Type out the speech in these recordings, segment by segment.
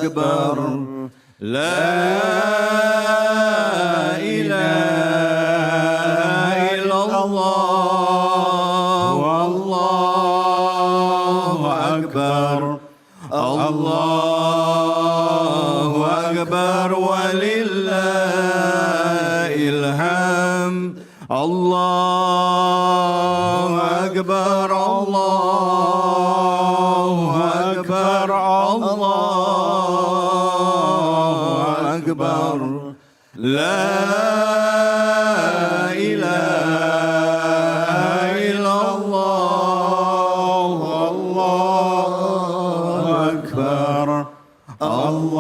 أكبر لا إله إلا الله والله أكبر الله أكبر ولله الحمد الله أكبر الله أكبر الله أكبر لا إله إلا الله والله أكبر الله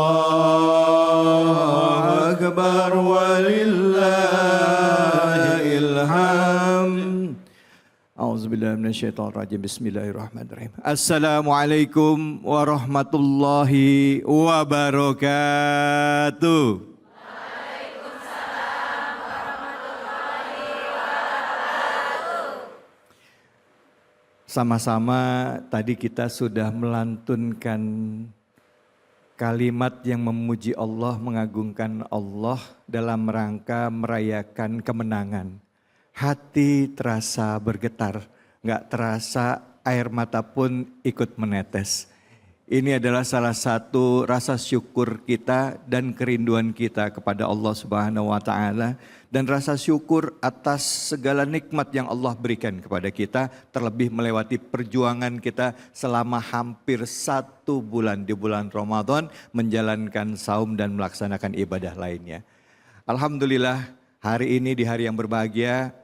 أكبر ولله الحمد أعوذ بالله من الشيطان الرجيم بسم الله الرحمن الرحيم السلام عليكم ورحمة الله وبركاته. Sama-sama tadi kita sudah melantunkan kalimat yang memuji Allah, mengagungkan Allah dalam rangka merayakan kemenangan. Hati terasa bergetar, nggak terasa air mata pun ikut menetes. Ini adalah salah satu rasa syukur kita dan kerinduan kita kepada Allah Subhanahu wa Ta'ala, dan rasa syukur atas segala nikmat yang Allah berikan kepada kita, terlebih melewati perjuangan kita selama hampir 1 bulan di bulan Ramadan menjalankan saum dan melaksanakan ibadah lainnya. Alhamdulillah, hari ini di hari yang berbahagia,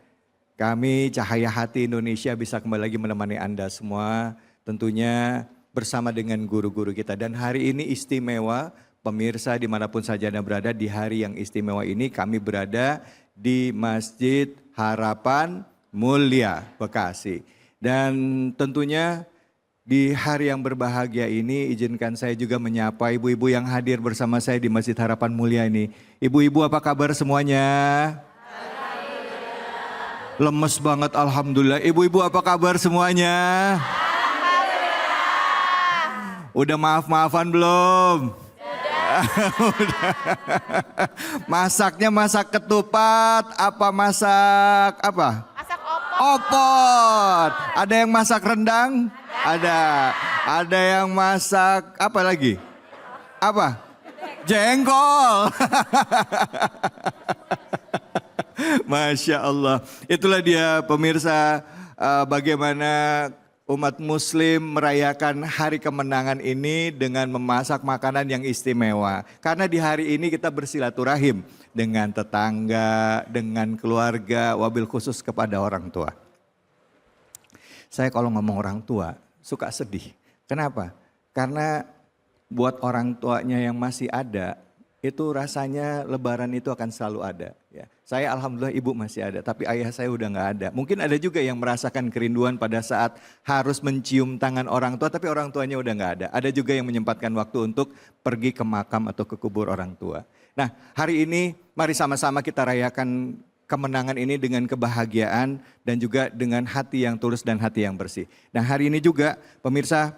kami Cahaya Hati Indonesia bisa kembali lagi menemani Anda semua, tentunya bersama dengan guru-guru kita. Dan hari ini istimewa, pemirsa dimanapun saja Anda berada, di hari yang istimewa ini kami berada di Masjid Harapan Mulia, Bekasi. Dan tentunya di hari yang berbahagia ini izinkan saya juga menyapa ibu-ibu yang hadir bersama saya di Masjid Harapan Mulia ini. Ibu-ibu apa kabar semuanya? Lemes banget alhamdulillah. Ibu-ibu apa kabar semuanya? Udah maaf-maafan belum? Udah. Masaknya masak ketupat apa masak apa? Masak opor. Opor. Ada yang masak rendang? Ada. Ada yang masak apa lagi? Apa? Jengkol. Masya Allah. Itulah dia pemirsa, bagaimana umat muslim merayakan hari kemenangan ini dengan memasak makanan yang istimewa. Karena di hari ini kita bersilaturahim dengan tetangga, dengan keluarga, wabil khusus kepada orang tua. Saya kalau ngomong orang tua suka sedih. Kenapa? Karena buat orang tuanya yang masih ada, itu rasanya lebaran itu akan selalu ada. Ya. Saya alhamdulillah ibu masih ada, tapi ayah saya udah gak ada. Mungkin ada juga yang merasakan kerinduan pada saat harus mencium tangan orang tua, tapi orang tuanya udah gak ada. Ada juga yang menyempatkan waktu untuk pergi ke makam atau ke kubur orang tua. Nah, hari ini mari sama-sama kita rayakan kemenangan ini dengan kebahagiaan dan juga dengan hati yang tulus dan hati yang bersih. Nah, hari ini juga pemirsa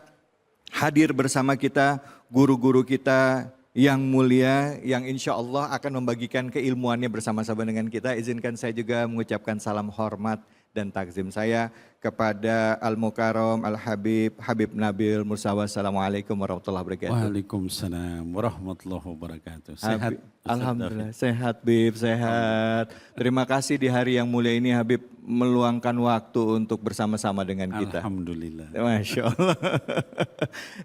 hadir bersama kita guru-guru kita yang mulia, yang insya Allah akan membagikan keilmuannya bersama-sama dengan kita. Izinkan saya juga mengucapkan salam hormat dan takzim saya kepada Al-Mukarram, Al-Habib, Habib Nabil Mursawa. Assalamualaikum warahmatullahi wabarakatuh. Waalaikumsalam warahmatullahi wabarakatuh. Sehat? Alhamdulillah, sehat Habib, sehat. Terima kasih di hari yang mulia ini Habib meluangkan waktu untuk bersama-sama dengan kita. Alhamdulillah. Masya Allah.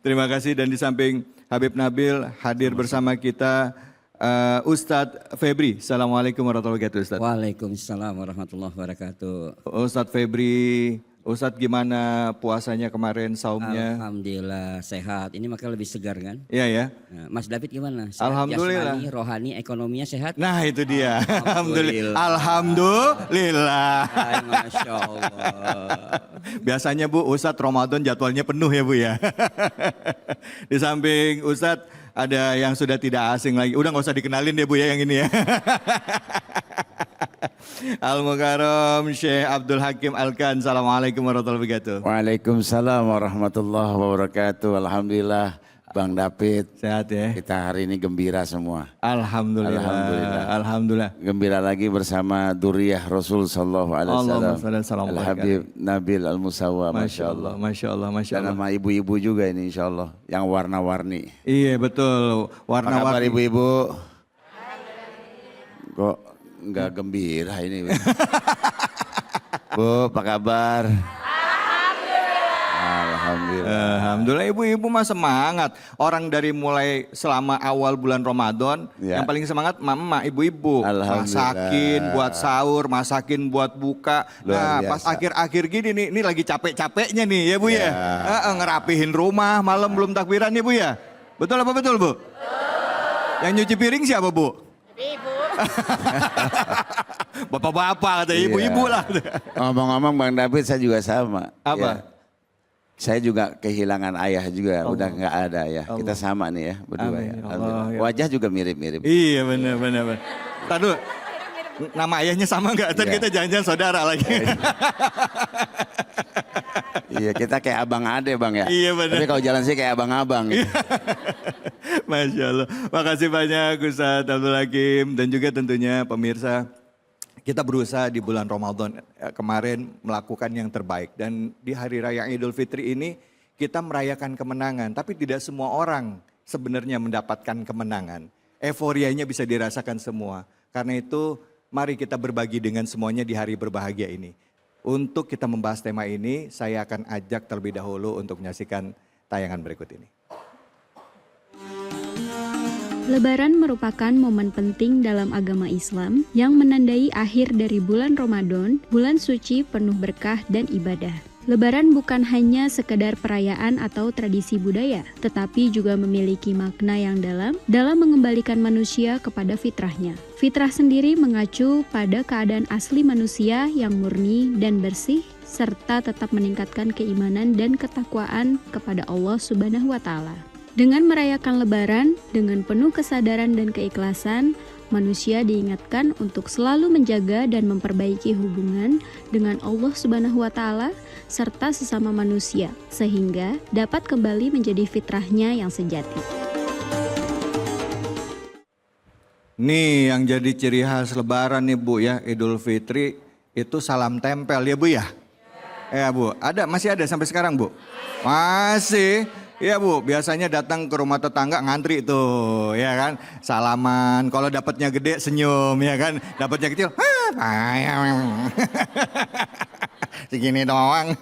Terima kasih, dan di samping Habib Nabil hadir bersama kita Ustadz Febri. Assalamualaikum warahmatullahi wabarakatuh Ustadz. Waalaikumsalam warahmatullahi wabarakatuh. Ustadz Febri, Ustadz gimana puasanya kemarin, saumnya? Alhamdulillah sehat. Ini makanya lebih segar kan? Iya ya. Nah, Mas David gimana? Sehat, Alhamdulillah. jasmani, rohani, ekonominya sehat? Nah itu dia. Alhamdulillah. Alhamdulillah. Masya Allah. Biasanya Bu, Ustadz Ramadan jadwalnya penuh ya Bu ya. Di samping Ustadz ada yang sudah tidak asing lagi. Udah gak usah dikenalin deh Bu ya yang ini ya. Al-Mukarram Syekh Abdul Hakim Alkan. Assalamualaikum warahmatullahi wabarakatuh. Waalaikumsalam warahmatullahi wabarakatuh. Alhamdulillah Bang David. Sehat ya. Kita hari ini gembira semua. Alhamdulillah. Alhamdulillah. Alhamdulillah. Gembira lagi bersama Duriyah Rasul Sallallahu Alaihi Allahumma Wasallam. shalli ala sayyidina Al-Habib Nabil Al-Musawa. Masya Allah, Masya Allah, Masya Dan Allah. sama ibu-ibu juga ini insya Allah. Yang warna-warni. Iya betul, Apa kabar warna-warni. ibu-ibu? Kok nggak gembira ini? Bu, apa kabar? Alhamdulillah. Alhamdulillah ibu-ibu mah semangat. Orang dari mulai selama awal bulan Ramadan, Ya. yang paling semangat mama ibu-ibu. Alhamdulillah. Masakin buat sahur, masakin buat buka. Luar Nah pas biasa. akhir-akhir gini nih, ini lagi capek-capeknya nih ya Bu ya. Ya. Ngerapihin rumah, malam belum takbiran ya Bu ya. Betul apa betul Bu? Yang nyuci piring siapa Bu? Ibu. Bapak-bapak kata Iya. ibu-ibu lah. Ngomong-ngomong Bang David saya juga sama. Apa? Ya. Saya juga kehilangan ayah juga, udah nggak ada ya. Kita sama nih ya berdua Amin, ya. ya Allah, Alhamdulillah. ya Wajah juga mirip-mirip. Iya benar. Tadi nama ayahnya sama nggak? Tadi Iya. kita jangan-jangan saudara lagi. Iya kita kayak abang ade Bang ya. Iya, benar. Tapi kalau jalan sih kayak abang-abang. Masya Allah. Makasih banyak Ustadz Abdul Hakim dan juga tentunya pemirsa. Kita berusaha di bulan Ramadan kemarin melakukan yang terbaik. Dan di Hari Raya Idul Fitri ini kita merayakan kemenangan. Tapi tidak semua orang sebenarnya mendapatkan kemenangan. Euforianya bisa dirasakan semua. Karena itu mari kita berbagi dengan semuanya di hari berbahagia ini. Untuk kita membahas tema ini, saya akan ajak terlebih dahulu untuk menyaksikan tayangan berikut ini. Lebaran merupakan momen penting dalam agama Islam yang menandai akhir dari bulan Ramadan, bulan suci penuh berkah dan ibadah. Lebaran bukan hanya sekedar perayaan atau tradisi budaya, tetapi juga memiliki makna yang dalam mengembalikan manusia kepada fitrahnya. Fitrah sendiri mengacu pada keadaan asli manusia yang murni dan bersih, serta tetap meningkatkan keimanan dan ketakwaan kepada Allah Subhanahu wa Ta'ala. Dengan merayakan Lebaran dengan penuh kesadaran dan keikhlasan, manusia diingatkan untuk selalu menjaga dan memperbaiki hubungan dengan Allah Subhanahu wa Ta'ala serta sesama manusia, sehingga dapat kembali menjadi fitrahnya yang sejati. Nih yang jadi ciri khas Lebaran nih Bu ya, Idul Fitri itu salam tempel ya Bu ya? Ya Bu, masih ada sampai sekarang Bu? Masih. Iya Bu, biasanya datang ke rumah tetangga ngantri tuh, ya kan, salaman. Kalau dapatnya gede senyum, ya kan, dapatnya kecil, segini doang.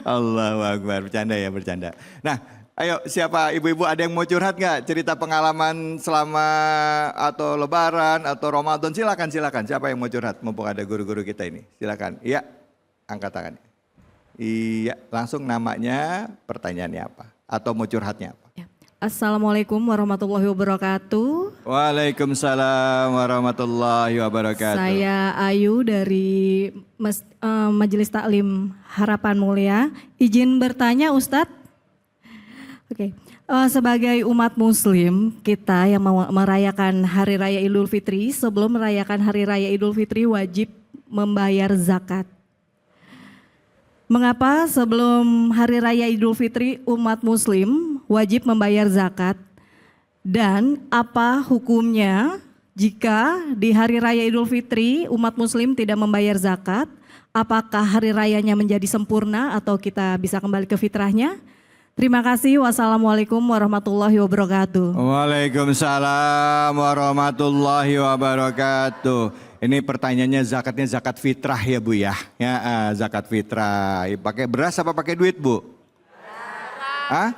Allahu Akbar, bercanda ya bercanda. Nah, ayo siapa ibu-ibu ada yang mau curhat nggak? Cerita pengalaman selama atau Lebaran atau Ramadan, silakan. Siapa yang mau curhat? Mumpung ada guru-guru kita ini, silakan. Iya, angkat tangannya. Iya, langsung namanya, pertanyaannya apa? Atau mau curhatnya apa? Assalamualaikum warahmatullahi wabarakatuh. Waalaikumsalam warahmatullahi wabarakatuh. Saya Ayu dari Majelis Taklim Harapan Mulia. Izin bertanya Ustadz. Oke. Sebagai umat muslim, kita yang merayakan Hari Raya Idul Fitri, sebelum merayakan Hari Raya Idul Fitri wajib membayar zakat. Mengapa sebelum Hari Raya Idul Fitri umat muslim wajib membayar zakat? Dan apa hukumnya jika di Hari Raya Idul Fitri umat muslim tidak membayar zakat? Apakah hari rayanya menjadi sempurna atau kita bisa kembali ke fitrahnya? Terima kasih. Wassalamualaikum warahmatullahi wabarakatuh. Waalaikumsalam warahmatullahi wabarakatuh. Ini pertanyaannya zakatnya zakat fitrah ya Bu ya? Ya zakat fitrah. Pakai beras apa pakai duit Bu? Hah?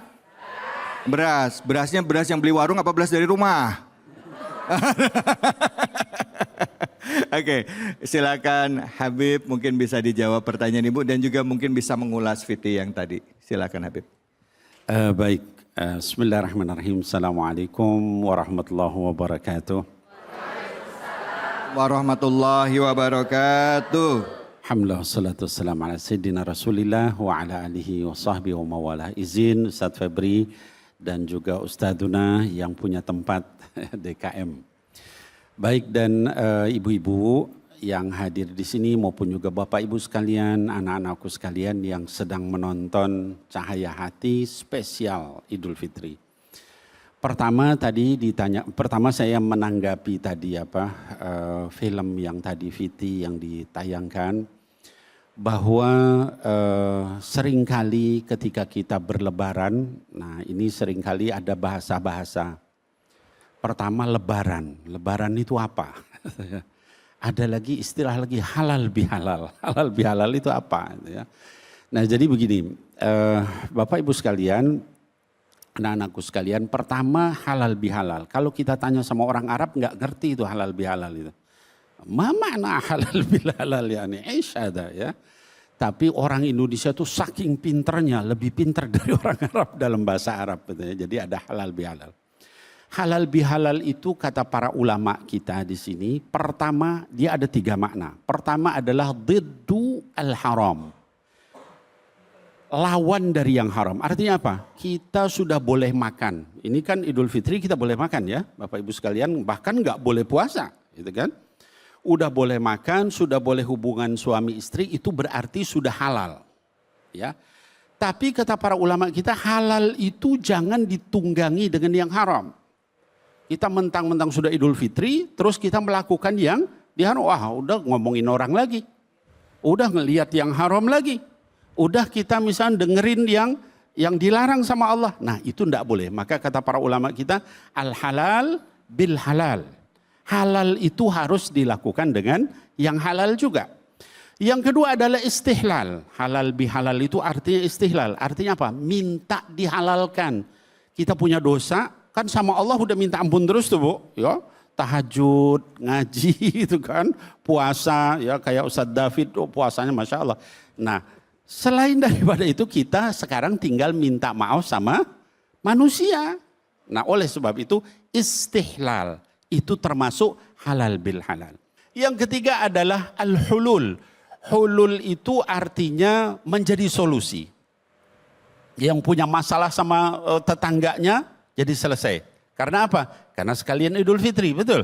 Beras. Berasnya beras yang beli warung apa beras dari rumah? Oke, silakan Habib mungkin bisa dijawab pertanyaan Ibu dan juga mungkin bisa mengulas Fiti yang tadi. Silakan Habib. Baik, bismillahirrahmanirrahim. Assalamualaikum warahmatullahi wabarakatuh. Warahmatullahi wabarakatuh. Alhamdulillah wassalatu wassalamu ala sayyidina Rasulillah wa ala alihi wa sahbihi wa mawalah. Izin Ustaz Febri dan juga Ustaduna yang punya tempat DKM. Baik dan ibu-ibu yang hadir di sini maupun juga Bapak Ibu sekalian, anak-anakku sekalian yang sedang menonton Cahaya Hati spesial Idul Fitri. Pertama saya menanggapi tadi film yang tadi Viti yang ditayangkan, bahwa seringkali ketika kita berlebaran, nah ini seringkali ada bahasa-bahasa. Pertama lebaran itu apa? Ada lagi istilah lagi halal bihalal. Halal bihalal itu apa? Nah jadi begini, Bapak Ibu sekalian, anak-anakku sekalian, pertama halal bihalal. Kalau kita tanya sama orang Arab nggak ngerti itu halal bihalal itu. Ma makna halal bihalal yani isyada ya. Tapi orang Indonesia tuh saking pinternya, lebih pinter dari orang Arab dalam bahasa Arab. Jadi ada halal bihalal. Halal bihalal itu kata para ulama kita di sini, pertama dia ada 3 makna. Pertama adalah diddu al-haram. Lawan dari yang haram. Artinya apa? Kita sudah boleh makan. Ini kan Idul Fitri kita boleh makan ya, Bapak Ibu sekalian, bahkan nggak boleh puasa, gitu kan? Udah boleh makan, sudah boleh hubungan suami istri, itu berarti sudah halal. Ya. Tapi kata para ulama kita, halal itu jangan ditunggangi dengan yang haram. Kita mentang-mentang sudah Idul Fitri, terus kita melakukan yang diharam. Wah, udah ngomongin orang lagi. Udah ngelihat yang haram lagi. Udah kita misalnya dengerin yang dilarang sama Allah. Nah, itu enggak boleh. Maka kata para ulama kita, al-halal bil halal. Halal itu harus dilakukan dengan yang halal juga. Yang kedua adalah istihlal. Halal bihalal itu artinya istihlal. Artinya apa? Minta dihalalkan. Kita punya dosa, kan sama Allah udah minta ampun terus tuh Bu. Ya, tahajud, ngaji itu kan. Puasa, ya kayak Ustadz David, puasanya Masya Allah. Nah, selain daripada itu kita sekarang tinggal minta maaf sama manusia. Nah, oleh sebab itu istihlal. Itu termasuk halal bil halal. Yang ketiga adalah al-hulul. Hulul itu artinya menjadi solusi. Yang punya masalah sama tetangganya jadi selesai. Karena apa? Karena sekalian Idul Fitri, betul?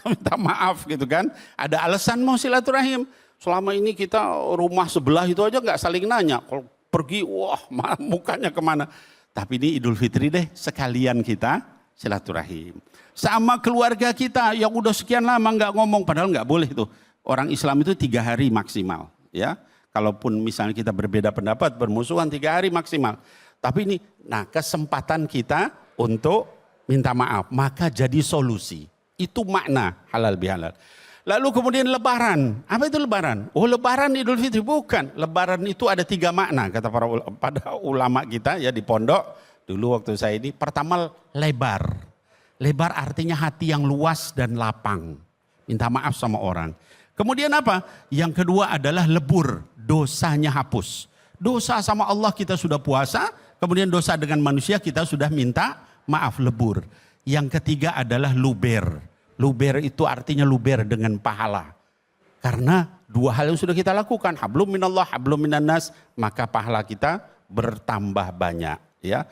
Minta maaf gitu kan. Ada alasan mau silaturahim. Selama ini kita rumah sebelah itu aja nggak saling nanya. Kalau pergi, wah mukanya kemana. Tapi ini Idul Fitri deh, sekalian kita silaturahim. Sama keluarga kita yang udah sekian lama nggak ngomong, padahal nggak boleh tuh. Orang Islam itu 3 hari maksimal, ya. Kalaupun misalnya kita berbeda pendapat, bermusuhan 3 hari maksimal. Tapi ini, nah kesempatan kita untuk minta maaf, maka jadi solusi. Itu makna halal bihalal. Lalu kemudian lebaran. Apa itu lebaran? Oh, lebaran Idul Fitri bukan. Lebaran itu ada 3 makna kata pada ulama kita ya di pondok. Dulu waktu saya ini pertama lebar. Lebar artinya hati yang luas dan lapang. Minta maaf sama orang. Kemudian apa? Yang kedua adalah lebur, dosanya hapus. Dosa sama Allah kita sudah puasa, kemudian dosa dengan manusia kita sudah minta maaf, lebur. Yang ketiga adalah luber. Luber itu artinya luber dengan pahala. Karena 2 hal yang sudah kita lakukan, hablum minallah, hablum minannas, maka pahala kita bertambah banyak. Ya.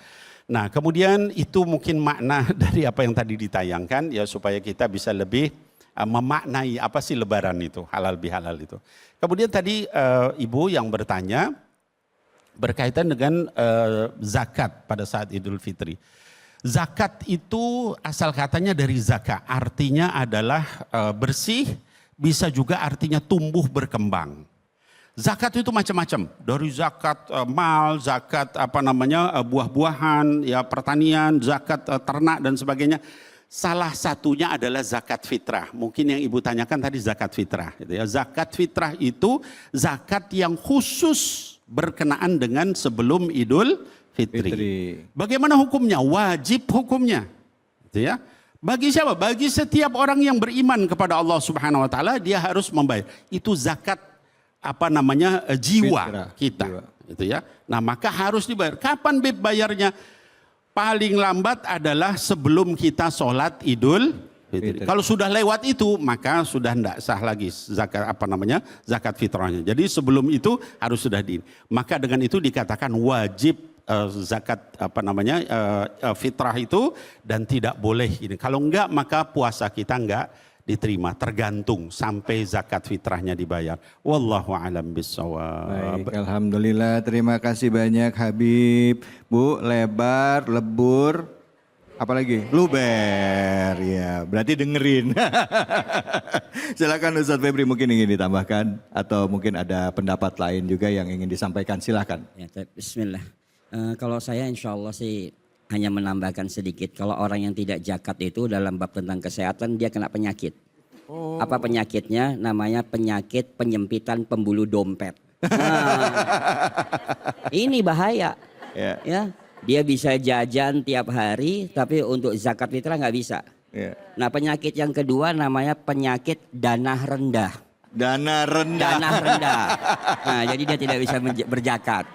Nah kemudian itu mungkin makna dari apa yang tadi ditayangkan ya supaya kita bisa lebih memaknai apa sih lebaran itu, halal bihalal itu. Kemudian tadi Ibu yang bertanya berkaitan dengan zakat pada saat Idul Fitri. Zakat itu asal katanya dari zaka, artinya adalah bersih, bisa juga artinya tumbuh berkembang. Zakat itu macam-macam, dari zakat mal, zakat buah-buahan, ya pertanian, zakat ternak dan sebagainya. Salah satunya adalah zakat fitrah. Mungkin yang Ibu tanyakan tadi zakat fitrah. Gitu ya. Zakat fitrah itu zakat yang khusus berkenaan dengan sebelum Idul Fitri. Bagaimana hukumnya? Wajib hukumnya. Gitu ya. Bagi siapa? Bagi setiap orang yang beriman kepada Allah Subhanahu Wa Taala dia harus membayar. Itu zakat jiwa fitrah, kita. Jiwa. Gitu ya. Nah maka harus dibayar. Kapan bayarnya? Paling lambat adalah sebelum kita sholat Idul Fitri. Kalau sudah lewat itu maka sudah tidak sah lagi zakat fitrahnya. Jadi sebelum itu harus sudah maka dengan itu dikatakan wajib zakat fitrah itu dan tidak boleh ini. Kalau enggak maka puasa kita enggak diterima, tergantung sampai zakat fitrahnya dibayar. Wallahu a'lam bissawab. Baik, alhamdulillah. Terima kasih banyak Habib. Bu, lebar, lebur, apalagi? Luber. Ya, berarti dengerin. Silakan Ustadz Febri, mungkin ingin ditambahkan atau mungkin ada pendapat lain juga yang ingin disampaikan. Silakan. Ya, bismillah. Kalau saya insya Allah sih hanya menambahkan sedikit. Kalau orang yang tidak zakat itu dalam bab tentang kesehatan dia kena penyakit. Apa penyakitnya? Namanya penyakit penyempitan pembuluh dompet. Nah, ini bahaya. Ya, dia bisa jajan tiap hari, tapi untuk zakat fitrah nggak bisa. Nah, penyakit yang kedua namanya penyakit dana rendah. Dana rendah. Dana rendah. Nah, jadi dia tidak bisa berzakat.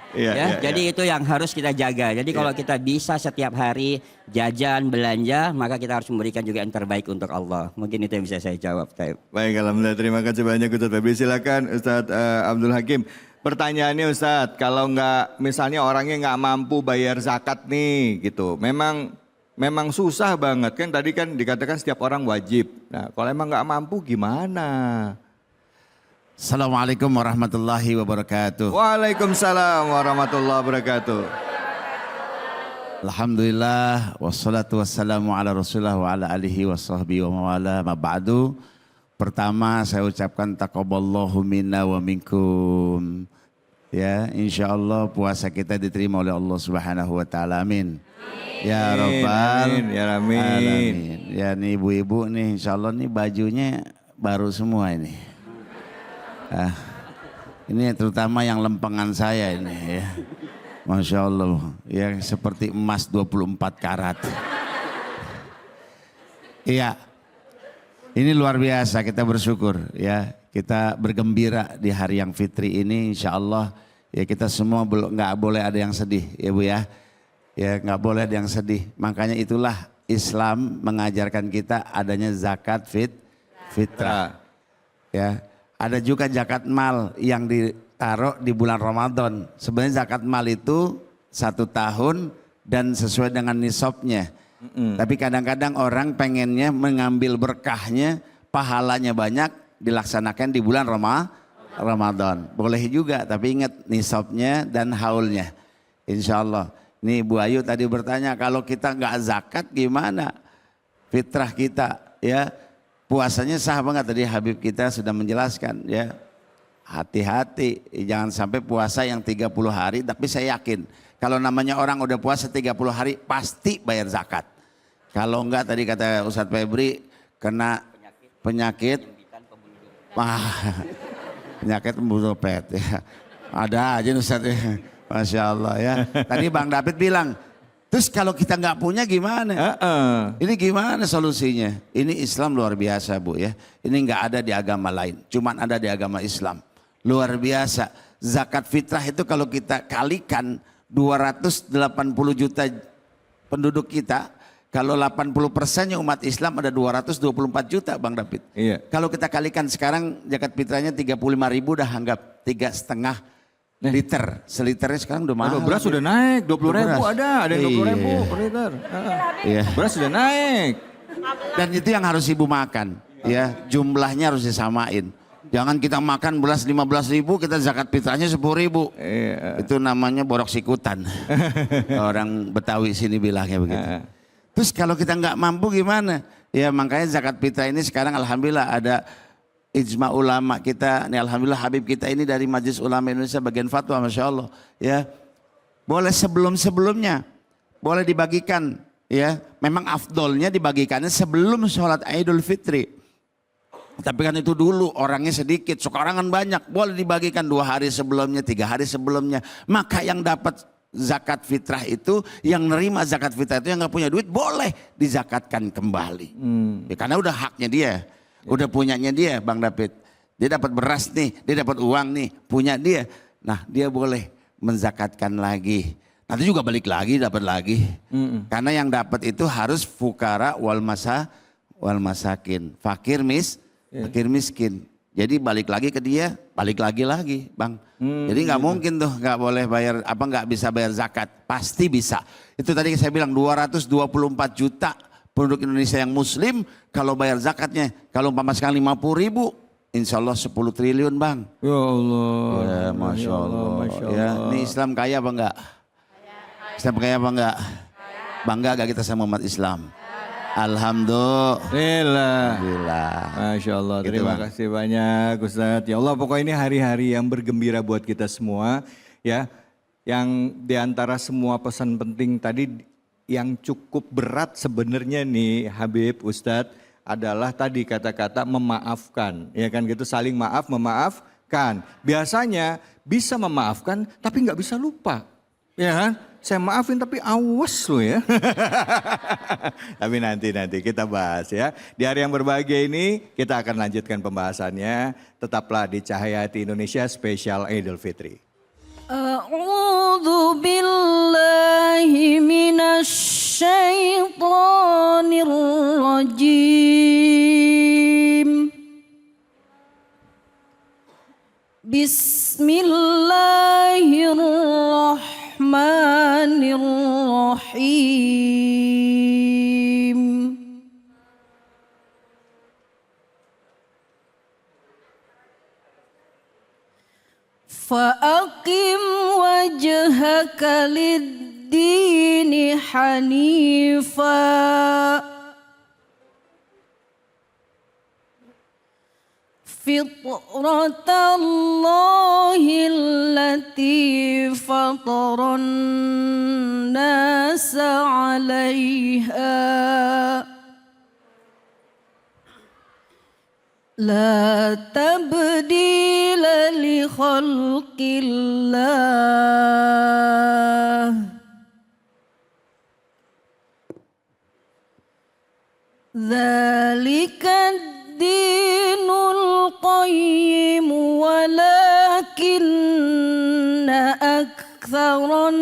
Jadi itu yang harus kita jaga. Jadi kalau kita bisa setiap hari jajan, belanja, maka kita harus memberikan juga yang terbaik untuk Allah. Mungkin itu yang bisa saya jawab. Baik, alhamdulillah. Terima kasih banyak Ustadz Febri. Silakan Ustadz Abdul Hakim. Pertanyaannya Ustadz, kalau nggak misalnya orangnya nggak mampu bayar zakat nih gitu, memang susah banget kan, tadi kan dikatakan setiap orang wajib. Nah, kalau emang nggak mampu gimana? Assalamualaikum warahmatullahi wabarakatuh. Waalaikumsalam warahmatullahi wabarakatuh. Alhamdulillah wassalatu wassalamu ala Rasulillah wa ala alihi wa sahbihi wa mawala ma ba'du. Pertama saya ucapkan taqabballahu minna wa minkum. Ya, insyaallah puasa kita diterima oleh Allah Subhanahu wa taala. Amin. Ya Rabbal alamin. Ya nih ibu-ibu nih insyaallah nih bajunya baru semua ini. Ini terutama yang lempengan saya ini ya. Masya Allah ya, seperti emas 24 karat. Iya, ini luar biasa, kita bersyukur ya. Kita bergembira di hari yang fitri ini insya Allah. Ya kita semua nggak boleh ada yang sedih ya Bu ya. Ya nggak boleh ada yang sedih. Makanya itulah Islam mengajarkan kita adanya zakat fitrah. Ya. Ada juga zakat mal yang ditaruh di bulan Ramadan. Sebenarnya zakat mal itu 1 tahun dan sesuai dengan nisabnya. Tapi kadang-kadang orang pengennya mengambil berkahnya, pahalanya banyak, dilaksanakan di bulan Ramadan. Boleh juga, tapi ingat nisabnya dan haulnya. Insya Allah. Nih Bu Ayu tadi bertanya, kalau kita nggak zakat gimana? Fitrah kita ya. Puasanya sah banget, tadi Habib kita sudah menjelaskan ya. Hati-hati jangan sampai puasa yang 30 hari, tapi saya yakin kalau namanya orang udah puasa 30 hari pasti bayar zakat. Kalau enggak tadi kata Ustadz Febri kena penyakit penyakit pembuluh dompet ya. Ada aja Ustadz ya. Masya Allah ya. Tadi Bang David bilang, terus kalau kita nggak punya gimana? Ini gimana solusinya? Ini Islam luar biasa Bu ya. Ini nggak ada di agama lain, cuman ada di agama Islam. Luar biasa. Zakat fitrah itu kalau kita kalikan 280 juta penduduk kita, kalau 80%-nya umat Islam ada 224 juta Bang David. Iya. Kalau kita kalikan sekarang zakat fitrahnya 35.000 dah anggap 3,5 liter, seliternya sekarang udah mahal. Beras sudah naik, 20.000 ada yang 20.000 per liter. Iya. Beras sudah naik. Dan itu yang harus ibu makan, ya jumlahnya harus disamain. Jangan kita makan beras 15.000, kita zakat fitrahnya 10.000. Iya. Itu namanya borok sikutan. Orang Betawi sini bilangnya begitu. Terus kalau kita nggak mampu gimana? Ya makanya zakat fitrah ini sekarang alhamdulillah ada ijma ulama kita, nih alhamdulillah Habib kita ini dari Majelis Ulama Indonesia bagian fatwa, Masya Allah ya. Boleh sebelum-sebelumnya, boleh dibagikan ya. Memang afdolnya dibagikannya sebelum sholat Idul Fitri. Tapi kan itu dulu orangnya sedikit, sekarang kan banyak. Boleh dibagikan 2 hari sebelumnya, 3 hari sebelumnya. Maka yang dapat zakat fitrah itu, yang nerima zakat fitrah itu yang gak punya duit boleh dizakatkan kembali. Ya, karena udah haknya dia. Udah punyanya dia Bang David. Dia dapat beras nih, dia dapat uang nih, punya dia. Nah dia boleh menzakatkan lagi. Nanti juga balik lagi, dapat lagi. Karena yang dapat itu harus fukara wal masakin. Fakir miskin. Jadi balik lagi ke dia, balik lagi Bang. Jadi nggak mungkin tuh nggak boleh bayar, nggak bisa bayar zakat. Pasti bisa. Itu tadi saya bilang 224 juta penduduk Indonesia yang muslim kalau bayar zakatnya, kalau umpama sekali 50.000, insya Allah 10 triliun bang. Ya Allah. Ya, Masya Allah. Masya Ya, Allah. ini Islam kaya apa enggak? Islam kaya apa enggak? Bangga gak kita sama umat Islam? Alhamdulillah. Masya Allah, Gitu, terima Bang. kasih banyak Ustadz. Ya Allah, pokoknya ini hari-hari yang bergembira buat kita semua. Ya, yang diantara semua pesan penting tadi yang cukup berat sebenarnya nih Habib Ustadz adalah tadi kata-kata memaafkan. Ya kan gitu, saling maaf, memaafkan. Biasanya bisa memaafkan tapi nggak bisa lupa. Ya kan? Saya maafin tapi awas lo ya. Tapi nanti kita bahas ya. Di hari yang berbahagia ini kita akan lanjutkan pembahasannya. Tetaplah di Cahaya Hati Indonesia spesial Idul Fitri. A'udzu billahi minasy syaithanir rajim. Bismillahirrahmanirrahim. Fa'aqim wajhaka lid-dini hanifa fitratallahi allati fataran nasa 'alaiha la tabdila li khalqillah dzalika ad-dinul qayyim walakinna aktsaran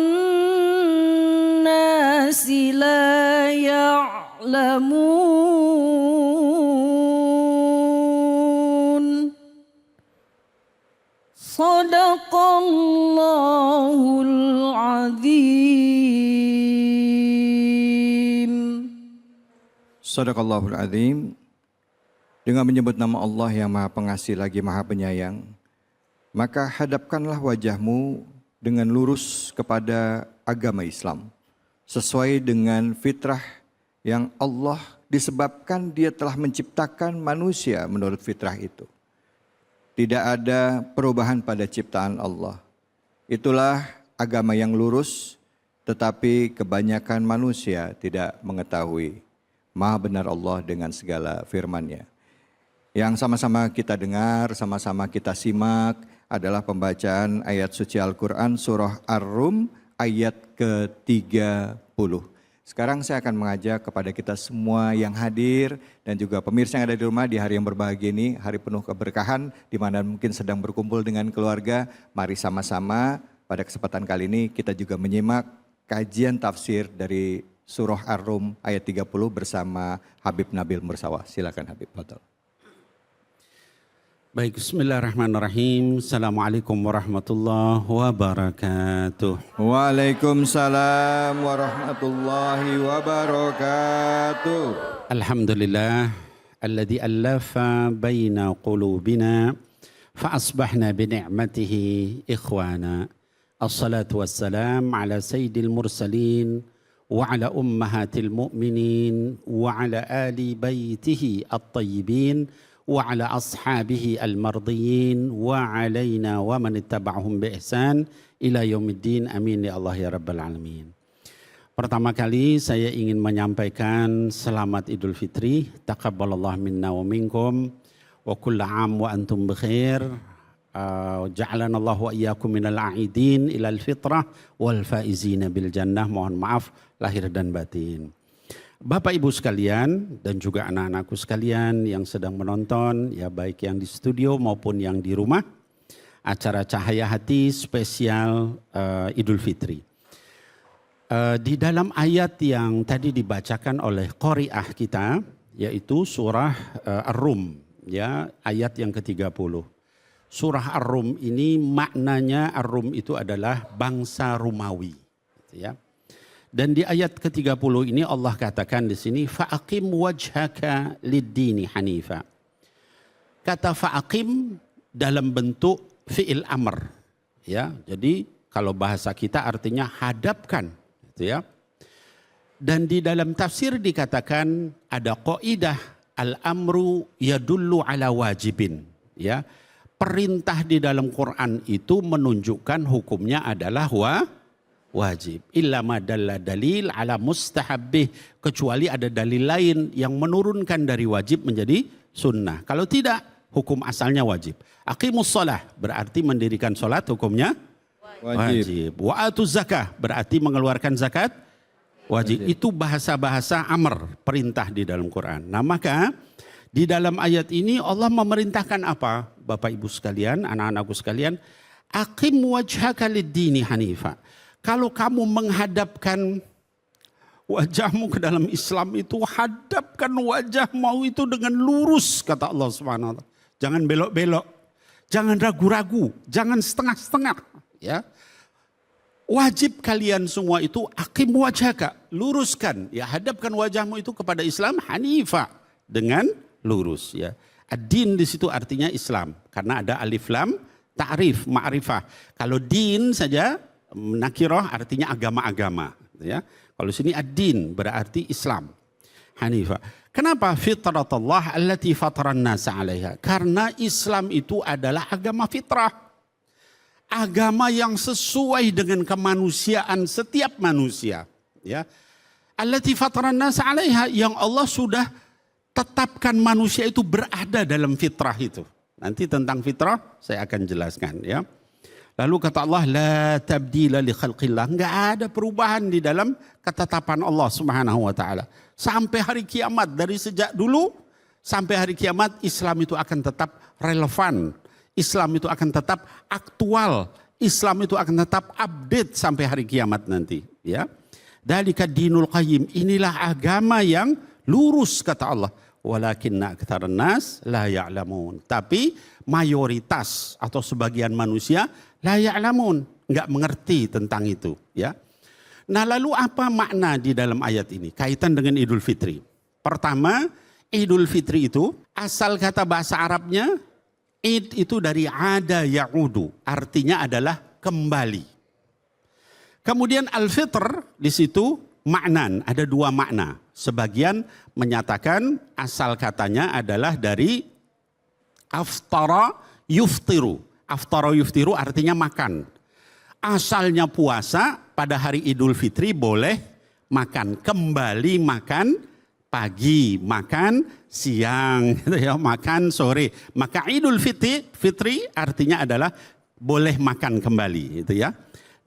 nasi la ya'lamun. Sadaqallahul azim. Sadaqallahul azim. Dengan menyebut nama Allah yang Maha Pengasih lagi Maha Penyayang, maka hadapkanlah wajahmu dengan lurus kepada agama Islam, sesuai dengan fitrah yang Allah disebabkan Dia telah menciptakan manusia menurut fitrah itu. Tidak ada perubahan pada ciptaan Allah. Itulah agama yang lurus, tetapi kebanyakan manusia tidak mengetahui. Maha benar Allah dengan segala firman-Nya. Yang sama-sama kita dengar, sama-sama kita simak adalah pembacaan ayat suci Al-Quran surah Ar-Rum ayat ke-30. Sekarang saya akan mengajak kepada kita semua yang hadir dan juga pemirsa yang ada di rumah di hari yang berbahagia ini, hari penuh keberkahan di mana mungkin sedang berkumpul dengan keluarga. Mari sama-sama pada kesempatan kali ini kita juga menyimak kajian tafsir dari surah Ar-Rum ayat 30 bersama Habib Nabil Mursawa. Silakan Habib, betul. Baik, bismillahirrahmanirrahim. Assalamualaikum warahmatullahi wabarakatuh. Waalaikumsalam warahmatullahi wabarakatuh. Alhamdulillah, alladzi allafa baina qulubina fa asbahna bi ni'matihi ikhwana. Assalatu wassalam ala sayyidil mursalin wa ala ummahatil mu'minin wa ala ali baitihi at-tayyibin wa ala ashabihi al-mardiyin wa alaina wa man ittaba'ahum bi ihsan ila yaumiddin. Amin ya Allah ya rabbal alamin. Pertama kali saya ingin menyampaikan selamat Idul Fitri. Taqabbalallah minna wa minkum wa kulla am wa antum bikhair. Ja'alanallahu wa iyyakum minal a'idin ilal fitrah wal faizina bil jannah. Mohon maaf lahir dan batin. Bapak Ibu sekalian dan juga anak-anakku sekalian yang sedang menonton, ya baik yang di studio maupun yang di rumah, acara Cahaya Hati spesial Idul Fitri. Di dalam ayat yang tadi dibacakan oleh qari'ah kita, yaitu surah Ar-Rum, ya ayat yang ke-30. Surah Ar-Rum ini maknanya Ar-Rum itu adalah bangsa Romawi, ya. Dan di ayat ke-30 ini Allah katakan di sini fa'aqim wajhaka lid-dini hanifa. Kata fa'aqim dalam bentuk fi'il amr. Ya, jadi kalau bahasa kita artinya hadapkan, gitu ya. Dan di dalam tafsir dikatakan ada qaidah al-amru yadullu ala wajibin, ya. Perintah di dalam Quran itu menunjukkan hukumnya adalah wajib. Illa ma dalla dalil ala mustahabbih, kecuali ada dalil lain yang menurunkan dari wajib menjadi sunnah. Kalau tidak, hukum asalnya wajib. Aqimus shalah berarti mendirikan salat, hukumnya wajib. Wa atuz zakah berarti mengeluarkan zakat, wajib. Itu bahasa-bahasa amr, perintah di dalam Quran. Nah, maka di dalam ayat ini Allah memerintahkan apa? Bapak Ibu sekalian, anak-anakku sekalian, aqim wajhaka lid-dini hanifa. Kalau kamu menghadapkan wajahmu ke dalam Islam itu, hadapkan wajahmu itu dengan lurus, kata Allah Subhanahu wa taala. Jangan belok-belok, jangan ragu-ragu, jangan setengah-setengah, ya. Wajib kalian semua itu aqim wajhaka, luruskan, ya, hadapkan wajahmu itu kepada Islam hanifa, dengan lurus, ya. Ad-din di situ artinya Islam karena ada alif lam ta'rif ma'rifah. Kalau din saja nakirah artinya agama-agama, ya. Kalau sini ad-din berarti Islam. Hanifah. Kenapa fitratullah allati fataran nasa 'alaiha? Karena Islam itu adalah agama fitrah. Agama yang sesuai dengan kemanusiaan setiap manusia, ya. Allati fataran nasa 'alaiha, yang Allah sudah tetapkan manusia itu berada dalam fitrah itu. Nanti tentang fitrah saya akan jelaskan, ya. Lalu kata Allah, la tabdila li khalqillah. Enggak ada perubahan di dalam ketetapan Allah Subhanahu wa taala. Sampai hari kiamat, dari sejak dulu sampai hari kiamat, Islam itu akan tetap relevan. Islam itu akan tetap aktual. Islam itu akan tetap update sampai hari kiamat nanti, ya. Dzalika dinul qayyim. Inilah agama yang lurus, kata Allah. Walakinna aktsarun nas la ya'lamun. Tapi mayoritas atau sebagian manusia la ya'lamun, enggak mengerti tentang itu, ya. Nah, lalu apa makna di dalam ayat ini kaitan dengan Idul Fitri? Pertama, Idul Fitri itu asal kata bahasa Arabnya, id itu dari ada ya'udu, artinya adalah kembali. Kemudian al-fitr di situ maknan, ada dua makna. Sebagian menyatakan asal katanya adalah dari aftara yuftiru. Aftara yuftiru artinya makan. Asalnya puasa pada hari Idul Fitri boleh makan. Kembali makan pagi, makan siang, gitu ya, makan sore. Maka Idul Fitri artinya adalah boleh makan kembali, gitu ya.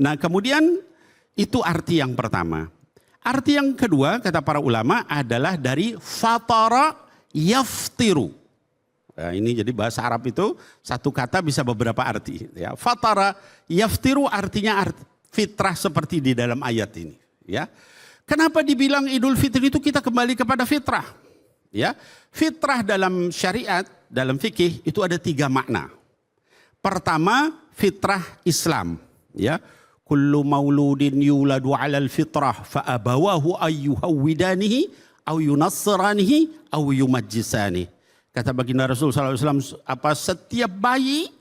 Nah, kemudian itu arti yang pertama. Arti yang kedua kata para ulama adalah dari fatara yaftiru. Nah, ini jadi bahasa Arab itu satu kata bisa beberapa arti, ya. Fatara yaftiru artinya fitrah seperti di dalam ayat ini, ya. Kenapa dibilang Idul Fitri itu kita kembali kepada fitrah? Ya, fitrah dalam syariat, dalam fikih itu ada 3 makna. Pertama, fitrah Islam, ya. Kullu mauludin yuladu 'alal fitrah fa abawahu ayyuhawwidanihi aw yunassiranihi aw yumajjisanihi. Kata baginda Rasul sallallahu alaihi wasallam, apa setiap bayi,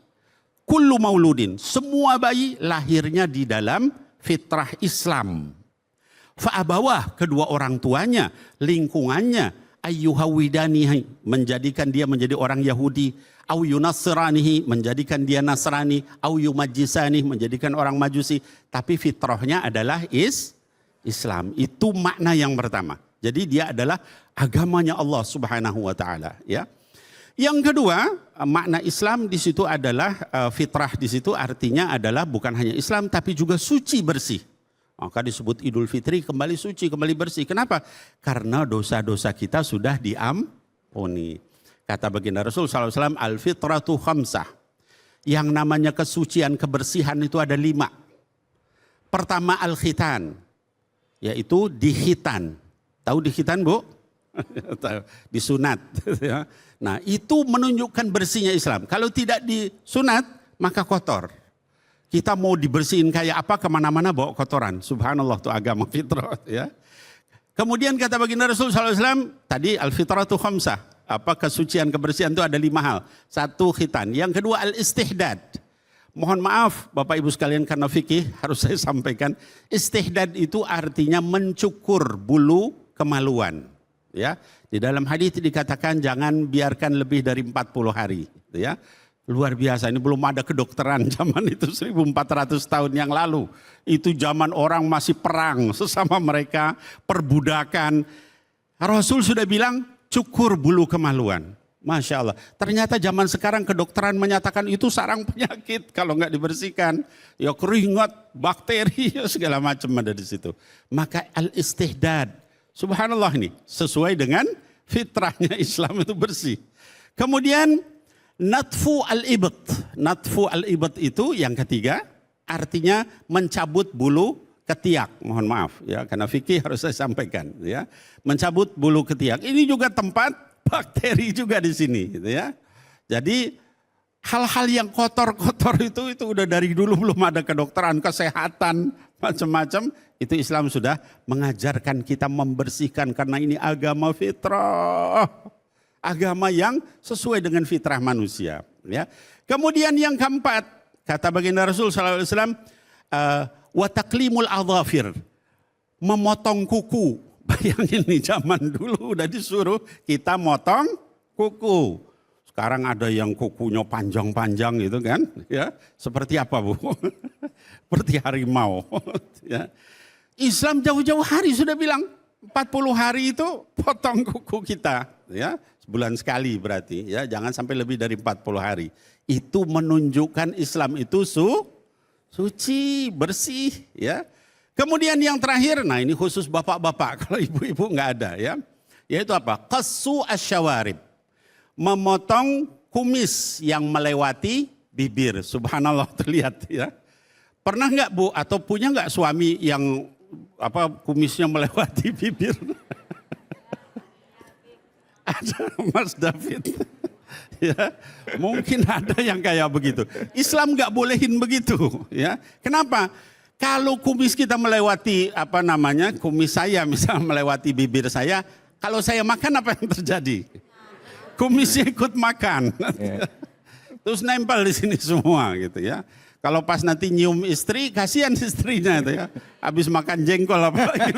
kullu mauludin, semua bayi lahirnya di dalam fitrah Islam. Fa abawah, kedua orang tuanya, lingkungannya, ayyuhawwidanihi, menjadikan dia menjadi orang Yahudi, au yunassiranihi, menjadikan dia Nasrani, au yumajjisanihi, menjadikan orang Majusi, tapi fitrahnya adalah Islam. Itu makna yang pertama. Jadi dia adalah agamanya Allah Subhanahu wa taala, ya. Yang kedua, makna Islam di situ adalah fitrah di situ artinya adalah bukan hanya Islam tapi juga suci bersih. Maka disebut Idul Fitri kembali suci, kembali bersih. Kenapa? Karena dosa-dosa kita sudah diampuni. Kata baginda Rasul SAW, al-fitratu khamsah. Yang namanya kesucian, kebersihan itu ada 5. Pertama al-khitan, yaitu dihitan. Tahu dihitan, Bu? Disunat. Nah, itu menunjukkan bersihnya Islam. Kalau tidak disunat, maka kotor. Kita mau dibersihin kayak apa, kemana-mana bawa kotoran. Subhanallah, tuh agama fitrah. Ya. Kemudian kata baginda Rasul SAW, tadi al-fitratu khamsah. Apa kesucian, kebersihan itu ada 5 hal. 1, khitan. Yang kedua, al-istihdad. Mohon maaf Bapak Ibu sekalian karena fikih harus saya sampaikan. Istihdad itu artinya mencukur bulu kemaluan. Ya, di dalam hadis dikatakan jangan biarkan lebih dari 40 hari. Ya. Luar biasa, ini belum ada kedokteran zaman itu 1400 tahun yang lalu. Itu zaman orang masih perang sesama mereka, perbudakan. Rasul sudah bilang cukur bulu kemaluan. Masya Allah. Ternyata zaman sekarang kedokteran menyatakan itu sarang penyakit kalau nggak dibersihkan. Ya keringat, bakteri, segala macam ada di situ. Maka al-istihdad. Subhanallah ini sesuai dengan fitrahnya Islam itu bersih. Kemudian natfu al-ibat. Natfu al-ibat itu yang ketiga artinya mencabut bulu ketiak. Mohon maaf ya karena fikih harus saya sampaikan ya. Mencabut bulu ketiak. Ini juga tempat bakteri juga di sini gitu ya. Jadi hal-hal yang kotor-kotor itu udah dari dulu belum ada kedokteran, kesehatan, macam-macam. Itu Islam sudah mengajarkan kita membersihkan karena ini agama fitrah. Agama yang sesuai dengan fitrah manusia. Ya. Kemudian yang keempat, kata baginda Rasul SAW, wa taqlimul adhafir, memotong kuku. Bayangin nih zaman dulu udah disuruh kita motong kuku. Sekarang ada yang kukunya panjang-panjang gitu kan. Ya, seperti apa Bu? Seperti harimau. Ya. Islam jauh-jauh hari sudah bilang 40 hari itu potong kuku kita. Ya, sebulan sekali berarti. Ya, jangan sampai lebih dari 40 hari. Itu menunjukkan Islam itu suci, bersih. Ya. Kemudian yang terakhir, nah ini khusus bapak-bapak, kalau ibu-ibu nggak ada ya. Yaitu apa? Qassu asyawarib. Memotong kumis yang melewati bibir. Subhanallah terlihat ya. Pernah nggak Bu atau punya nggak suami yang kumisnya melewati bibir? Ada Mas David. Ya, mungkin ada yang kayak begitu. Islam nggak bolehin begitu ya. Kenapa? Kalau kumis kita melewati kumis saya misalnya melewati bibir saya, kalau saya makan apa yang terjadi? Kumisnya ikut makan. Terus nempel di sini semua gitu ya. Kalau pas nanti nyium istri, kasihan istrinya itu ya. Habis makan jengkol apalagi.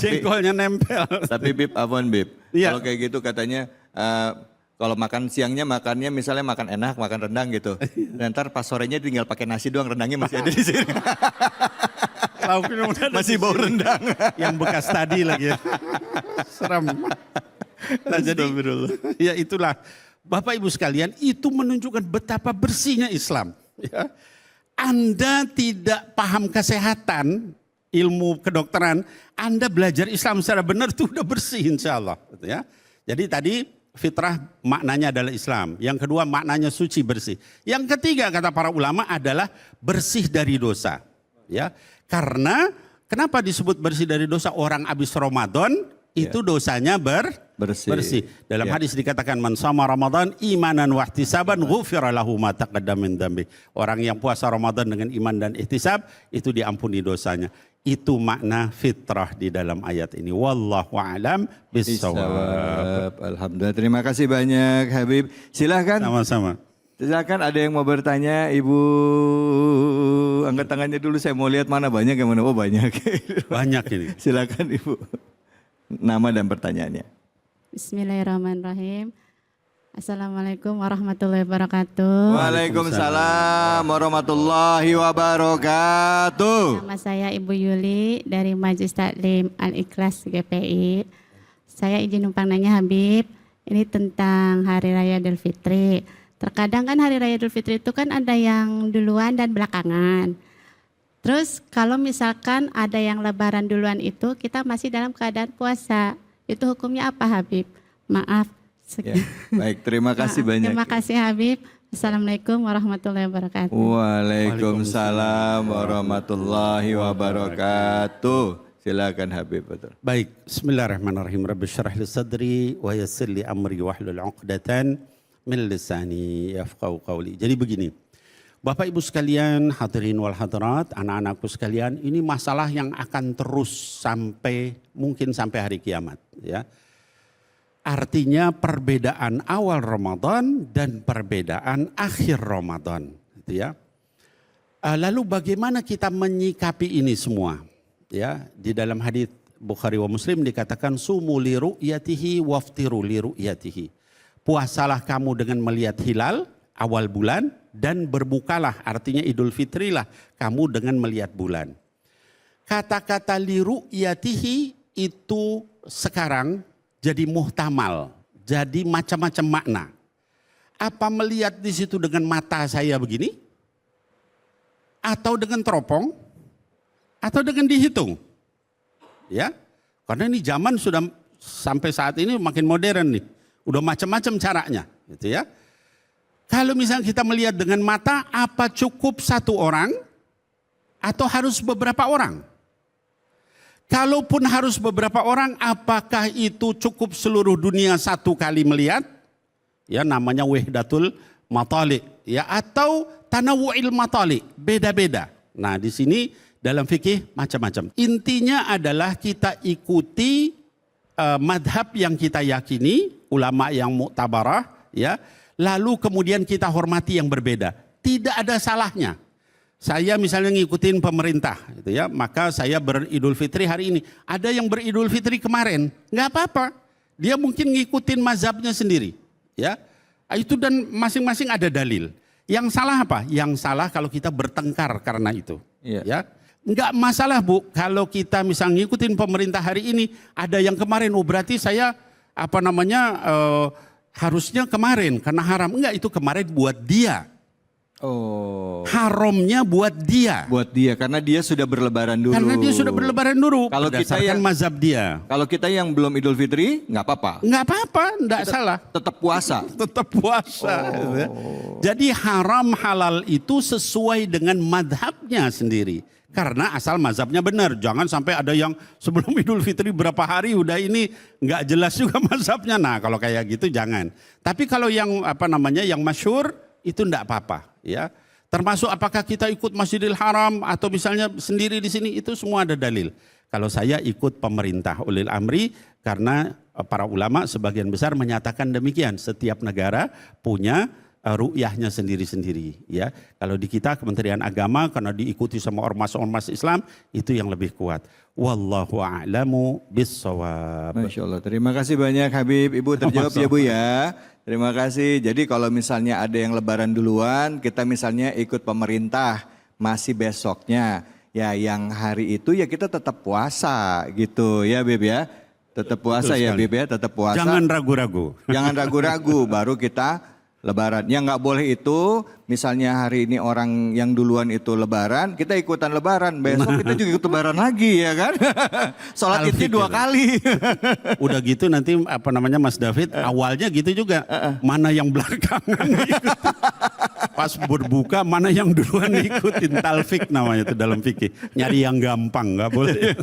Jengkolnya nempel. Tapi Bib, Afwan Bib, Iya. kalau kayak gitu katanya kalau makan siangnya makannya misalnya makan enak, makan rendang gitu. Dan ntar pas sorenya tinggal pakai nasi doang, rendangnya masih ada di sini. Lauknya udah ada Masih di bau sini. rendang. Yang bekas tadi lagi ya. Serem. Nah, jadi ya itulah Bapak Ibu sekalian, itu menunjukkan betapa bersihnya Islam. Ya. Anda tidak paham kesehatan, ilmu kedokteran, Anda belajar Islam secara benar itu udah bersih insya Allah. Ya. Jadi tadi fitrah maknanya adalah Islam. Yang kedua maknanya suci bersih. Yang ketiga kata para ulama adalah bersih dari dosa. Ya. Karena kenapa disebut bersih dari dosa? Orang habis Ramadan itu dosanya bersih. Dalam hadis dikatakan man shama Ramadan imanan wa ihtisaban ghufira lahu ma taqaddama min dzambi. Orang yang puasa Ramadan dengan iman dan ihtisab itu diampuni dosanya. Itu makna fitrah di dalam ayat ini. Wallahu a'lam bissawab. Alhamdulillah, terima kasih banyak Habib. Silahkan. Sama-sama. Silakan, ada yang mau bertanya, Ibu angkat tangannya dulu, saya mau lihat mana banyak yang mana. Oh banyak. Banyak ini. Silakan Ibu. Nama dan pertanyaannya. Bismillahirrahmanirrahim. Assalamualaikum warahmatullahi wabarakatuh. Waalaikumsalam warahmatullahi wabarakatuh. Nama saya Ibu Yuli dari Majelis Taklim Al-Ikhlas GPI. Saya izin numpang nanya Habib, ini tentang Hari Raya Idul Fitri. Terkadang kan Hari Raya Idul Fitri itu kan ada yang duluan dan belakangan. Terus kalau misalkan ada yang lebaran duluan itu kita masih dalam keadaan puasa. Itu hukumnya apa Habib? Maaf. Ya, baik, terima kasih banyak. Terima kasih Habib. Assalamualaikum warahmatullahi wabarakatuh. Waalaikumsalam warahmatullahi wabarakatuh. Silakan Habib. Betul. Baik, bismillahirrahmanirrahim. Rabbi syrah li sadri wa yassir li amri wahlul 'uqdatan min lisani yafqahu qawli. Jadi begini, Bapak Ibu sekalian, hadirin wal hadirat, anak-anakku sekalian, ini masalah yang akan terus mungkin sampai hari kiamat, ya. Artinya perbedaan awal Ramadan dan perbedaan akhir Ramadan, gitu ya. Lalu bagaimana kita menyikapi ini semua? Ya, di dalam hadits Bukhari wa Muslim dikatakan sumu li ru'yatihi waftiru li ru'yatihi. Puasalah kamu dengan melihat hilal awal bulan dan berbukalah, artinya Idul Fitri lah kamu dengan melihat bulan. Kata-kata li ru'yatihi itu sekarang jadi muhtamal, jadi macam-macam makna. Apa melihat di situ dengan mata saya begini? Atau dengan teropong? Atau dengan dihitung? Ya, karena ini zaman sudah sampai saat ini makin modern nih. Udah macam-macam caranya, gitu ya. Kalau misalnya kita melihat dengan mata, apa cukup satu orang atau harus beberapa orang? Kalaupun harus beberapa orang, apakah itu cukup seluruh dunia satu kali melihat? Ya, namanya wahdatul matali, ya, atau tanawu'il matali, beda-beda. Nah, di sini dalam fikih macam-macam. Intinya adalah kita ikuti madhab yang kita yakini, ulama yang muktabarah, ya. Lalu kemudian kita hormati yang berbeda. Tidak ada salahnya. Saya misalnya ngikutin pemerintah, gitu ya, maka saya beridul fitri hari ini. Ada yang beridul fitri kemarin, nggak apa-apa. Dia mungkin ngikutin mazhabnya sendiri, ya. Itu dan masing-masing ada dalil. Yang salah apa? Yang salah kalau kita bertengkar karena itu, ya. Nggak masalah Bu, kalau kita misalnya ngikutin pemerintah hari ini, ada yang kemarin, oh berarti saya harusnya kemarin karena haram. Enggak, itu kemarin buat dia. Oh. Haramnya buat dia. Buat dia karena dia sudah berlebaran dulu. Karena dia sudah berlebaran dulu. Kalau kita berdasarkan mazhab dia. Kalau kita yang belum Idul Fitri nggak apa-apa. Nggak apa-apa, nggak salah. Tetap puasa. Tetap puasa. Jadi haram halal itu sesuai dengan madhabnya sendiri. Karena asal mazhabnya benar. Jangan sampai ada yang sebelum Idul Fitri berapa hari udah ini nggak jelas juga mazhabnya. Nah kalau kayak gitu jangan. Tapi kalau yang yang masyhur itu enggak apa-apa, ya. Termasuk apakah kita ikut Masjidil Haram atau misalnya sendiri di sini, itu semua ada dalil. Kalau saya ikut pemerintah ulil amri karena para ulama sebagian besar menyatakan demikian. Setiap negara punya ru'yahnya sendiri-sendiri, ya. Kalau di kita Kementerian Agama karena diikuti sama ormas-ormas Islam itu yang lebih kuat. Wallahu a'lamu bissawab. Masya Allah. Terima kasih banyak Habib. Ibu terjawab ya Bu ya. Terima kasih. Jadi kalau misalnya ada yang lebaran duluan, kita misalnya ikut pemerintah masih besoknya. Ya yang hari itu ya kita tetap puasa gitu ya Bib ya. Tetap puasa ya Bib ya, tetap puasa. Jangan ragu-ragu. Jangan ragu-ragu baru kita lebaran. Yang nggak boleh itu misalnya hari ini orang yang duluan itu lebaran, kita ikutan lebaran. Besok kita juga ikut lebaran lagi ya kan. Sholat Idnya 2 kali. Udah gitu nanti Mas David awalnya gitu juga. Mana yang belakangan ikut. Pas berbuka mana yang duluan ikutin, talfik namanya itu dalam fikih. Nyari yang gampang, nggak boleh.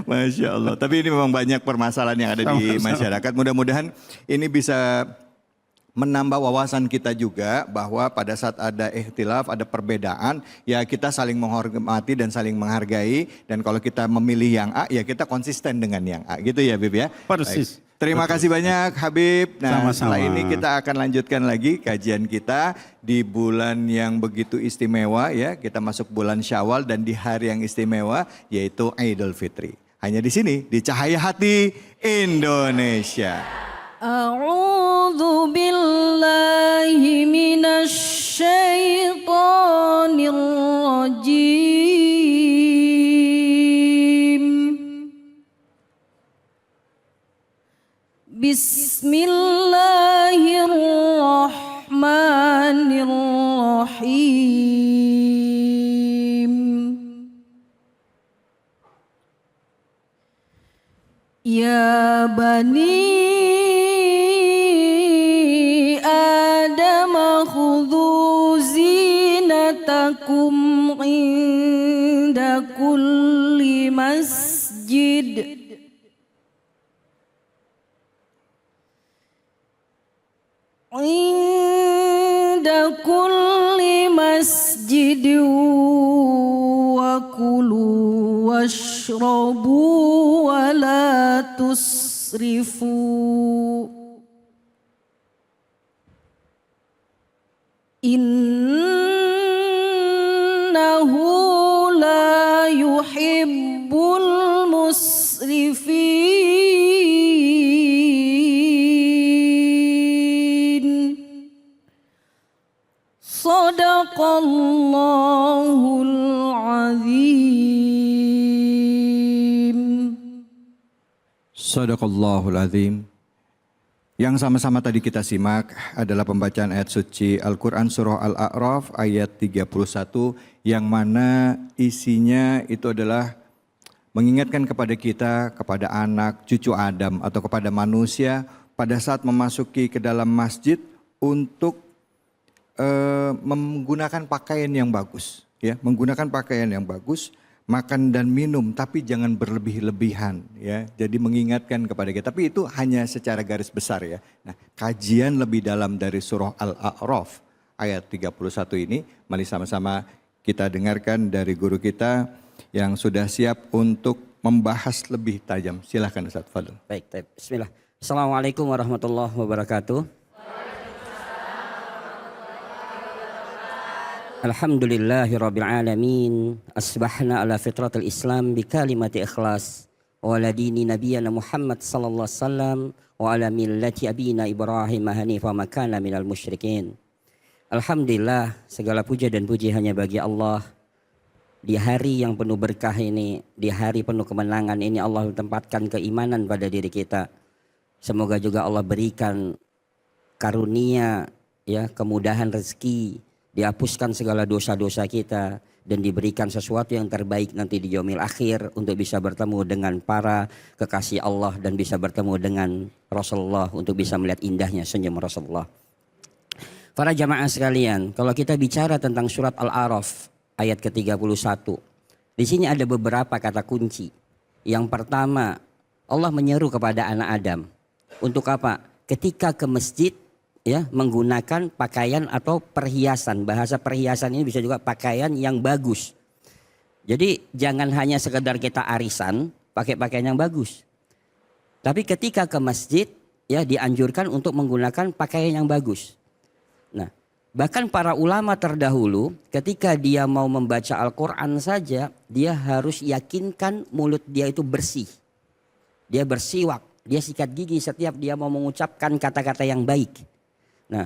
Masya Allah. Tapi ini memang banyak permasalahan yang ada di masyarakat. Mudah-mudahan ini bisa menambah wawasan kita juga bahwa pada saat ada ikhtilaf, ada perbedaan, ya kita saling menghormati dan saling menghargai. Dan kalau kita memilih yang A, ya kita konsisten dengan yang A. Gitu ya Bib ya? Persis. Baik. Terima kasih banyak Habib. Nah Sama-sama. setelah ini kita akan lanjutkan lagi kajian kita di bulan yang begitu istimewa ya. Kita masuk bulan Syawal dan di hari yang istimewa yaitu Idul Fitri. Hanya di sini, di Cahaya Hati Indonesia. A'udzu billahi minasy syaithanir rajim. Bismillahirrahmanirrahim. Ya bani khudhu zinatakum inda kulli masjid. Inda kulli masjid. مسجد وكلوا واشربوا ولا تسرفوا إنه لا يحب المسرفين صدق الله العظيم. Sadaqallahul Azim. Yang sama-sama tadi kita simak adalah pembacaan ayat suci Al-Quran Surah Al-A'raf ayat 31 yang mana isinya itu adalah mengingatkan kepada kita, kepada anak, cucu Adam atau kepada manusia pada saat memasuki ke dalam masjid untuk menggunakan pakaian yang bagus. Ya, menggunakan pakaian yang bagus, makan dan minum, tapi jangan berlebih-lebihan, ya. Jadi mengingatkan kepada kita, tapi itu hanya secara garis besar, ya. Nah, kajian lebih dalam dari surah Al-A'raf ayat 31 ini, mari sama-sama kita dengarkan dari guru kita yang sudah siap untuk membahas lebih tajam. Silahkan Ustaz Fadl. Baik, bismillah. Assalamualaikum warahmatullahi wabarakatuh. Alhamdulillahi rabbil alamin. Asbahna ala fitratil Islam bi kalimati ikhlas wa ala dini nabiyyina Muhammad sallallahu alaihi wasallam wa ala millati abina Ibrahim hanifa ma kana minal musyrikin. Alhamdulillah, segala puja dan puji hanya bagi Allah. Di hari yang penuh berkah ini, di hari penuh kemenangan ini, Allah tempatkan keimanan pada diri kita. Semoga juga Allah berikan karunia, ya, kemudahan rezeki, dihapuskan segala dosa-dosa kita, dan diberikan sesuatu yang terbaik nanti di yaumil akhir untuk bisa bertemu dengan para kekasih Allah dan bisa bertemu dengan Rasulullah untuk bisa melihat indahnya senyum Rasulullah. Para jamaah sekalian, kalau kita bicara tentang surat Al-A'raf ayat ke-31, di sini ada beberapa kata kunci. Yang pertama, Allah menyeru kepada anak Adam untuk apa? Ketika ke masjid, ya, menggunakan pakaian atau perhiasan. Bahasa perhiasan ini bisa juga pakaian yang bagus. Jadi jangan hanya sekedar kita arisan pakai pakaian yang bagus. Tapi ketika ke masjid, ya, dianjurkan untuk menggunakan pakaian yang bagus. Nah, bahkan para ulama terdahulu ketika dia mau membaca Al-Quran saja, dia harus yakinkan mulut dia itu bersih. Dia bersiwak, dia sikat gigi setiap dia mau mengucapkan kata-kata yang baik. Nah,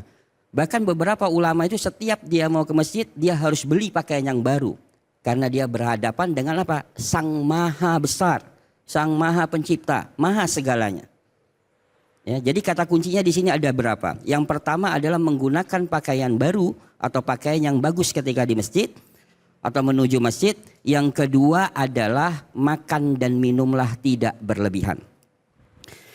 bahkan beberapa ulama itu setiap dia mau ke masjid, dia harus beli pakaian yang baru. Karena dia berhadapan dengan apa? Sang Maha Besar, Sang Maha Pencipta, Maha segalanya. Ya, jadi kata kuncinya di sini ada berapa? Yang pertama adalah menggunakan pakaian baru atau pakaian yang bagus ketika di masjid atau menuju masjid. Yang kedua adalah makan dan minumlah tidak berlebihan.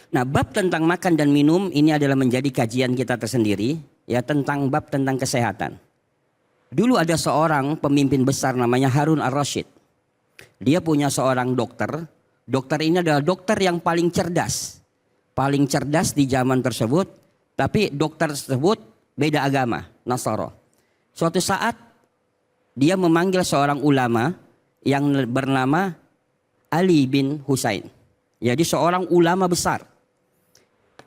Nah, bab tentang makan dan minum ini adalah menjadi kajian kita tersendiri, ya, tentang bab tentang kesehatan. Dulu ada seorang pemimpin besar namanya Harun ar-Rasyid. Dia punya seorang dokter. Dokter ini adalah dokter yang paling cerdas. Paling cerdas di zaman tersebut, tapi dokter tersebut beda agama, Nasara. Suatu saat dia memanggil seorang ulama yang bernama Ali bin Husain. Jadi seorang ulama besar.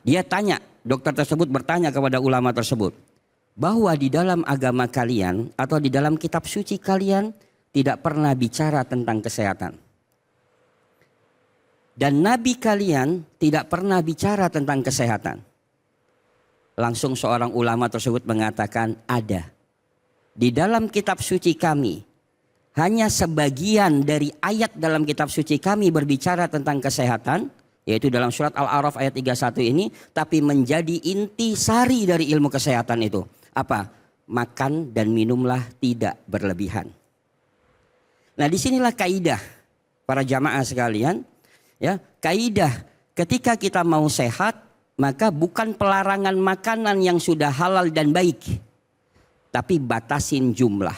Dia tanya, dokter tersebut bertanya kepada ulama tersebut, bahwa di dalam agama kalian atau di dalam kitab suci kalian tidak pernah bicara tentang kesehatan. Dan nabi kalian tidak pernah bicara tentang kesehatan. Langsung seorang ulama tersebut mengatakan, ada. Di dalam kitab suci kami, hanya sebagian dari ayat dalam kitab suci kami berbicara tentang kesehatan, yaitu dalam surat Al-A'raf ayat 31 ini, tapi menjadi inti sari dari ilmu kesehatan itu. Apa? Makan dan minumlah tidak berlebihan. Nah, disinilah kaidah para jamaah sekalian, ya, kaidah ketika kita mau sehat, maka bukan pelarangan makanan yang sudah halal dan baik, tapi batasin jumlah.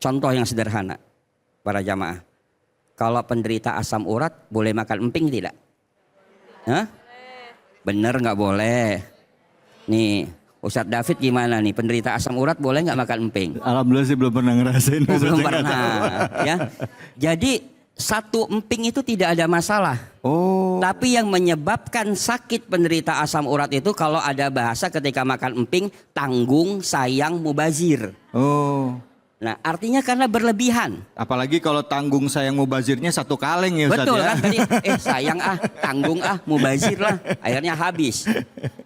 Contoh yang sederhana, para jamaah. Kalau penderita asam urat boleh makan emping tidak? Hah? Bener nggak boleh. Nih, Ustadz David gimana nih? Penderita asam urat boleh nggak makan emping? Alhamdulillah sih belum pernah ngerasain. Oh, belum Ustaz, saya nggak pernah. tahu. Ya. Jadi satu emping itu tidak ada masalah. Oh. Tapi yang menyebabkan sakit penderita asam urat itu kalau ada bahasa ketika makan emping, tanggung, sayang, mubazir. Oh. Nah, artinya karena berlebihan. Apalagi kalau tanggung sayang mubazirnya satu kaleng ya Ustaz Betul ya. kan tadi, sayang tanggung mubazir lah, akhirnya habis.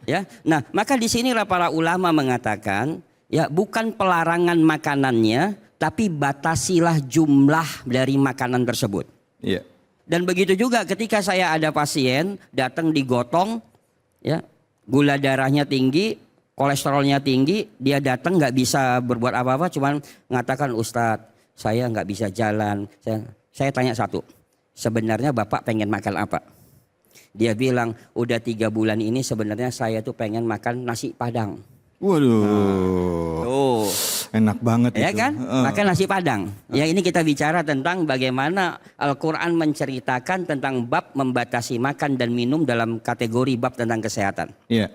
Ya. Nah, maka di sinilah para ulama mengatakan, ya bukan pelarangan makanannya, tapi batasilah jumlah dari makanan tersebut. Iya. Dan begitu juga ketika saya ada pasien datang digotong, ya gula darahnya tinggi, kolesterolnya tinggi, dia datang nggak bisa berbuat apa-apa, cuman mengatakan Ustadz, saya nggak bisa jalan. Saya tanya satu, sebenarnya Bapak pengen makan apa? Dia bilang, udah 3 bulan ini sebenarnya saya tuh pengen makan nasi Padang. Waduh. Tuh. Enak banget Ya itu. kan? Makan nasi Padang. Ya ini kita bicara tentang bagaimana Al-Quran menceritakan tentang bab membatasi makan dan minum dalam kategori bab tentang kesehatan. Iya.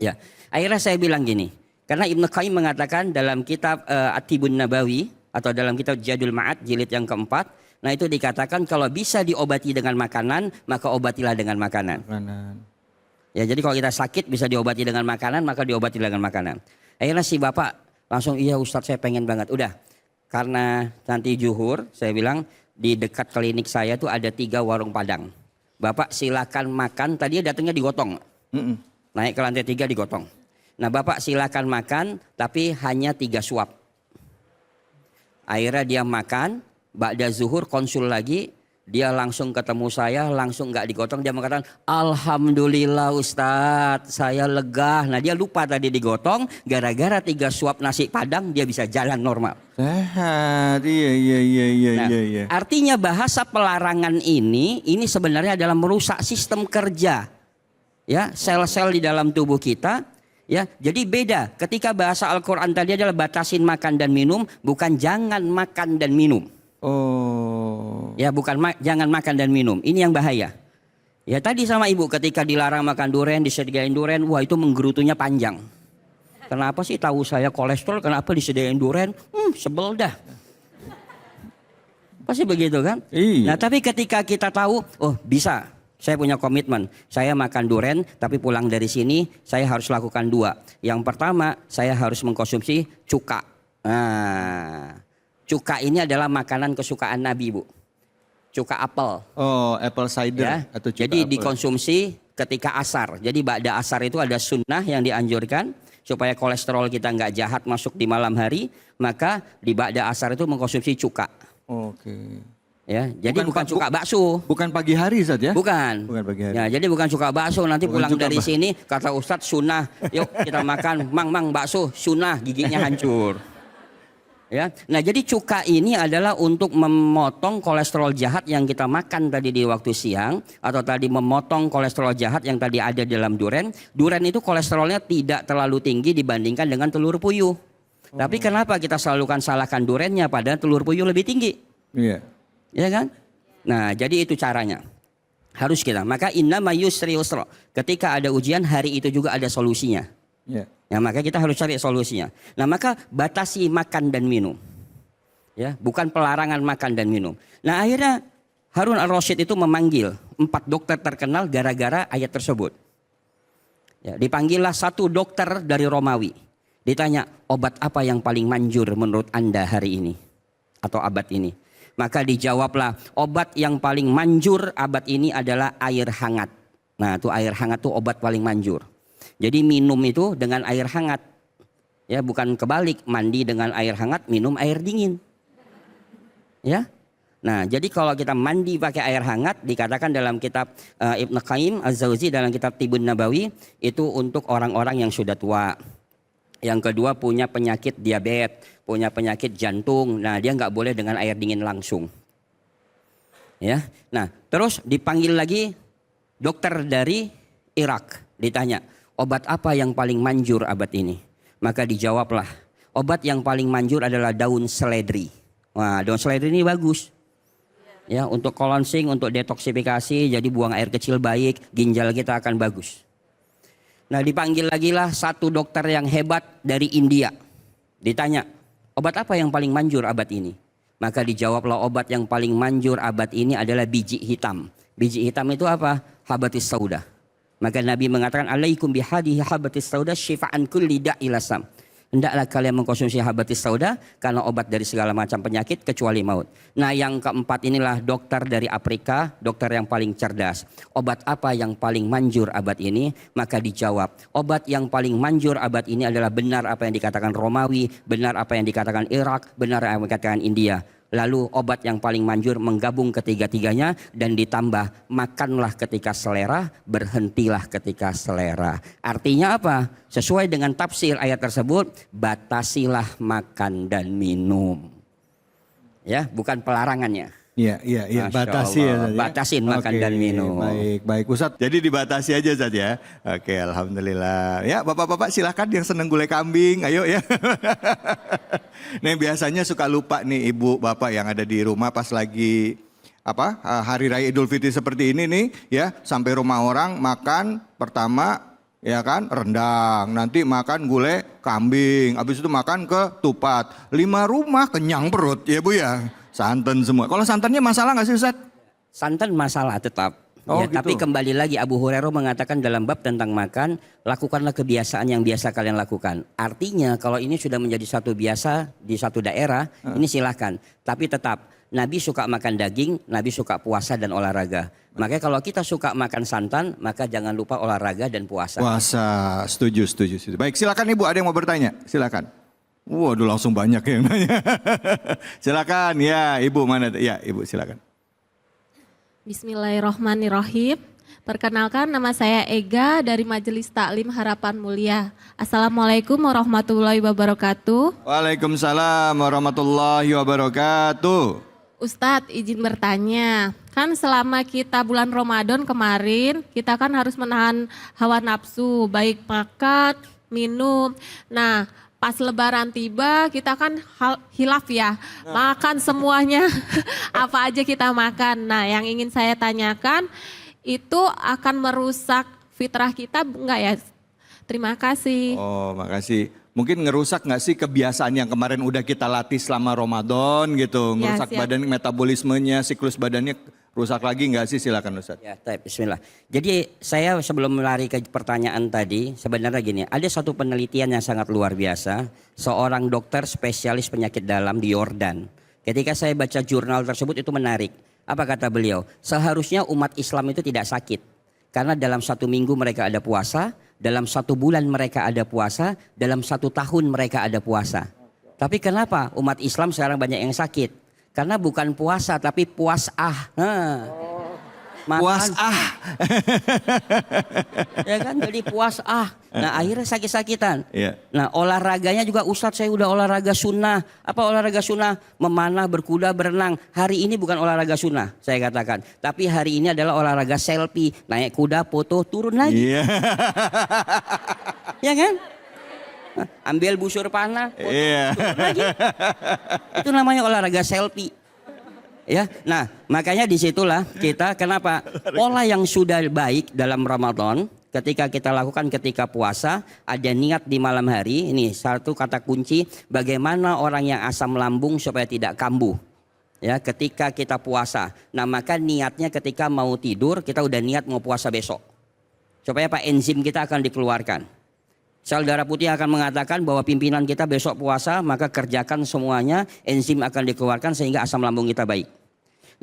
Ya, akhirnya saya bilang gini, karena Ibnu Qayyim mengatakan dalam kitab At-Tibun Nabawi atau dalam kitab Jadul Ma'ad jilid yang keempat, nah itu dikatakan kalau bisa diobati dengan makanan, maka obatilah dengan makanan. Ya, jadi kalau kita sakit bisa diobati dengan makanan, maka diobati dengan makanan. Akhirnya si bapak langsung, iya Ustadz saya pengen banget. Udah, karena nanti zuhur, saya bilang di dekat klinik saya tuh ada 3 warung Padang. Bapak silakan makan, tadinya datangnya digotong. Naik ke lantai 3 digotong. Nah bapak silakan makan, tapi hanya 3 suap. Akhirnya dia makan, ba'da zuhur konsul lagi. Dia langsung ketemu saya, langsung nggak digotong. Dia mengatakan, Alhamdulillah Ustadz, saya lega. Nah dia lupa tadi digotong, gara-gara 3 suap nasi Padang dia bisa jalan normal. Sehat, iya. Nah, artinya bahasa pelarangan ini sebenarnya adalah merusak sistem kerja. Ya, sel-sel di dalam tubuh kita. Ya, jadi beda. Ketika bahasa Al-Quran tadi adalah batasin makan dan minum, bukan jangan makan dan minum. Oh. Ya bukan jangan makan dan minum. Ini yang bahaya. Ya tadi sama ibu ketika dilarang makan durian, disediain durian, wah itu menggerutunya panjang. Kenapa sih tahu saya kolesterol, kenapa disediain durian? Sebel dah. Pasti begitu kan? Iya. Nah tapi ketika kita tahu, oh bisa. Saya punya komitmen, saya makan durian tapi pulang dari sini saya harus lakukan 2. Yang pertama saya harus mengkonsumsi cuka. Nah, cuka ini adalah makanan kesukaan Nabi Bu. Cuka apel. Oh, apple cider Ya. atau cuka Jadi apel. dikonsumsi ketika asar. Jadi ba'da asar itu ada sunnah yang dianjurkan supaya kolesterol kita nggak jahat masuk di malam hari. Maka di ba'da asar itu mengkonsumsi cuka. Oke. Ya, jadi bukan cuka bakso. Bukan pagi hari Ustaz ya? Bukan. Bukan pagi hari. Ya, jadi bukan cuka bakso. Nanti Bukan pulang cuka dari sini kata Ustadz sunnah. Yuk kita makan mang bakso sunnah, giginya hancur. Ya, nah jadi cuka ini adalah untuk memotong kolesterol jahat yang kita makan tadi di waktu siang atau tadi memotong kolesterol jahat yang tadi ada dalam durian. Durian itu kolesterolnya tidak terlalu tinggi dibandingkan dengan telur puyuh. Tapi kenapa kita selalu kan salahkan duriannya padahal telur puyuh lebih tinggi? Iya. Ya kan? Nah, jadi itu caranya. Harus kita. Maka innama yusri yusra. Ketika ada ujian, hari itu juga ada solusinya. Iya. Ya, maka kita harus cari solusinya. Nah, maka batasi makan dan minum. Ya, bukan pelarangan makan dan minum. Nah, akhirnya Harun Ar-Rasyid itu memanggil 4 dokter terkenal gara-gara ayat tersebut. Ya, dipanggillah 1 dokter dari Romawi. Ditanya, obat apa yang paling manjur menurut Anda hari ini? Atau abad ini? Maka dijawablah, obat yang paling manjur abad ini adalah air hangat. Nah, itu air hangat tuh obat paling manjur. Jadi minum itu dengan air hangat. Ya, bukan kebalik, mandi dengan air hangat, minum air dingin. Ya. Nah, jadi kalau kita mandi pakai air hangat dikatakan dalam kitab Ibnu Qayyim Az-Zawzi dalam kitab Tibun Nabawi itu untuk orang-orang yang sudah tua. Yang kedua punya penyakit diabetes, punya penyakit jantung. Nah, dia nggak boleh dengan air dingin langsung. Ya. Nah, terus dipanggil lagi dokter dari Irak. Ditanya, obat apa yang paling manjur abad ini? Maka dijawablah, obat yang paling manjur adalah daun seledri. Wah, daun seledri ini bagus. Ya, untuk cleansing, untuk detoksifikasi, jadi buang air kecil baik, ginjal kita akan bagus. Nah dipanggil lagi lah satu dokter yang hebat dari India. Ditanya, obat apa yang paling manjur abad ini? Maka dijawablah obat yang paling manjur abad ini adalah biji hitam. Biji hitam itu apa? Habatus sauda. Maka Nabi mengatakan, alaikum bihadihi habatus sauda syifa'an kulli da'ilasam. Hendaklah kalian mengkonsumsi habatus sauda karena obat dari segala macam penyakit kecuali maut. Nah yang keempat inilah dokter dari Afrika, dokter yang paling cerdas. Obat apa yang paling manjur abad ini? Maka dijawab, obat yang paling manjur abad ini adalah benar apa yang dikatakan Romawi, benar apa yang dikatakan Irak, benar apa yang dikatakan India. Lalu obat yang paling manjur menggabung ketiga-tiganya dan ditambah makanlah ketika selera, berhentilah ketika selera. Artinya apa? Sesuai dengan tafsir ayat tersebut, batasilah makan dan minum. Ya, bukan pelarangannya. Iya, Masya batasi ya. Allah. Ustadz, ya? Batasin makan dan minum. Baik Ustadz. Jadi dibatasi aja Ustadz ya. Oke, alhamdulillah. Ya, bapak-bapak silakan yang seneng gulai kambing, ayo ya. Nih biasanya suka lupa nih ibu bapak yang ada di rumah pas lagi hari raya Idul Fitri seperti ini nih ya, sampai rumah orang makan pertama ya kan rendang, nanti makan gulai kambing, habis itu makan ketupat. 5 rumah kenyang perut ya Bu ya. Santan semua. Kalau santannya masalah nggak sih Ustaz? Santan masalah tetap. Oh, Ya, gitu. tapi kembali lagi Abu Hurairah mengatakan dalam bab tentang makan, lakukanlah kebiasaan yang biasa kalian lakukan. Artinya kalau ini sudah menjadi satu biasa di satu daerah, ini silahkan. Tapi tetap Nabi suka makan daging, Nabi suka puasa dan olahraga. Makanya kalau kita suka makan santan, maka jangan lupa olahraga dan puasa. Puasa, setuju. Baik, silakan Ibu, ada yang mau bertanya? Silakan. Waduh, langsung banyak yang nanya. Silakan, ya Ibu mana? Ya Ibu silakan. Bismillahirrahmanirrahim. Perkenalkan nama saya Ega dari Majelis Taklim Harapan Mulia. Assalamualaikum warahmatullahi wabarakatuh. Waalaikumsalam warahmatullahi wabarakatuh. Ustadz izin bertanya, kan selama kita bulan Ramadan kemarin kita kan harus menahan hawa nafsu, baik makan, minum. Nah pas lebaran tiba kita kan hilaf ya, makan semuanya, apa aja kita makan. Nah yang ingin saya tanyakan, itu akan merusak fitrah kita enggak ya? Terima kasih. Oh makasih. Mungkin ngerusak nggak sih kebiasaan yang kemarin udah kita latih selama Ramadan gitu. Ngerusak siap. badan, metabolismenya, siklus badannya rusak lagi nggak sih? Silakan Ustaz. Ya, bismillah. Jadi saya sebelum melari ke pertanyaan tadi, sebenarnya gini, ada satu penelitian yang sangat luar biasa. Seorang dokter spesialis penyakit dalam di Yordan. Ketika saya baca jurnal tersebut itu menarik. Apa kata beliau? Seharusnya umat Islam itu tidak sakit. Karena dalam 1 minggu mereka ada puasa, dalam 1 bulan mereka ada puasa, dalam 1 tahun mereka ada puasa. Tapi kenapa umat Islam sekarang banyak yang sakit? Karena bukan puasa tapi puasah. Puasah. Ya kan, jadi puasah. Nah akhirnya sakit-sakitan. Iya. Nah olahraganya juga, Ustadz saya udah olahraga sunnah. Apa olahraga sunnah? Memanah, berkuda, berenang. Hari ini bukan olahraga sunnah saya katakan. Tapi hari ini adalah olahraga selfie. Naik kuda, foto, turun lagi. Iya. Ya kan? Nah, ambil busur panah, foto, Iya. turun lagi. Itu namanya olahraga selfie. Ya, nah makanya disitulah kita kenapa pola yang sudah baik dalam Ramadan ketika kita lakukan ketika puasa, ada niat di malam hari. Ini satu kata kunci bagaimana orang yang asam lambung supaya tidak kambuh. Ya, ketika kita puasa. Nah maka niatnya ketika mau tidur kita udah niat mau puasa besok. Supaya apa? Enzim kita akan dikeluarkan. Sel darah putih akan mengatakan bahwa pimpinan kita besok puasa, maka kerjakan semuanya, enzim akan dikeluarkan sehingga asam lambung kita baik.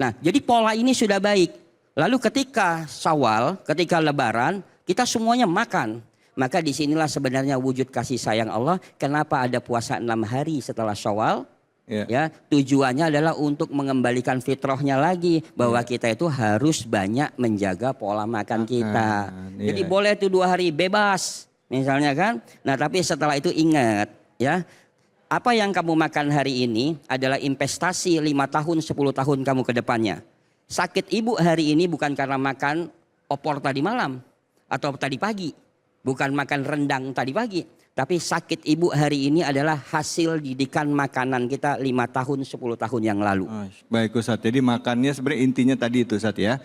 Nah, jadi pola ini sudah baik. Lalu ketika Syawal, ketika Lebaran, kita semuanya makan. Maka disinilah sebenarnya wujud kasih sayang Allah. Kenapa ada puasa 6 hari setelah Syawal? Ya, tujuannya adalah untuk mengembalikan fitrahnya lagi bahwa kita itu harus banyak menjaga pola makan kita. Jadi boleh itu 2 hari bebas. Misalnya kan, nah tapi setelah itu ingat ya, apa yang kamu makan hari ini adalah investasi 5 tahun, 10 tahun kamu ke depannya. Sakit ibu hari ini bukan karena makan opor tadi malam atau tadi pagi, bukan makan rendang tadi pagi. Tapi sakit ibu hari ini adalah hasil didikan makanan kita 5 tahun, 10 tahun yang lalu. Baik Ustaz, jadi makannya sebenarnya intinya tadi itu Ustaz ya.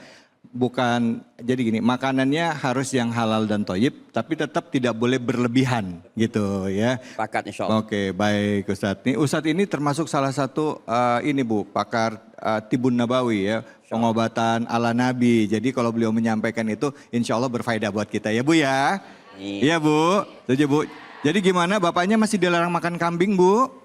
bukan, jadi gini, makanannya harus yang halal dan thayyib, tapi tetap tidak boleh berlebihan gitu ya. Sepakat insya Allah. Oke, baik Ustadz. Nih Ustadz ini termasuk salah satu ini Bu, pakar Tibun Nabawi ya, pengobatan ala Nabi. Jadi kalau beliau menyampaikan itu insya Allah berfaedah buat kita ya Bu ya. Iya Bu, setuju Bu. Jadi gimana, bapaknya masih dilarang makan kambing Bu?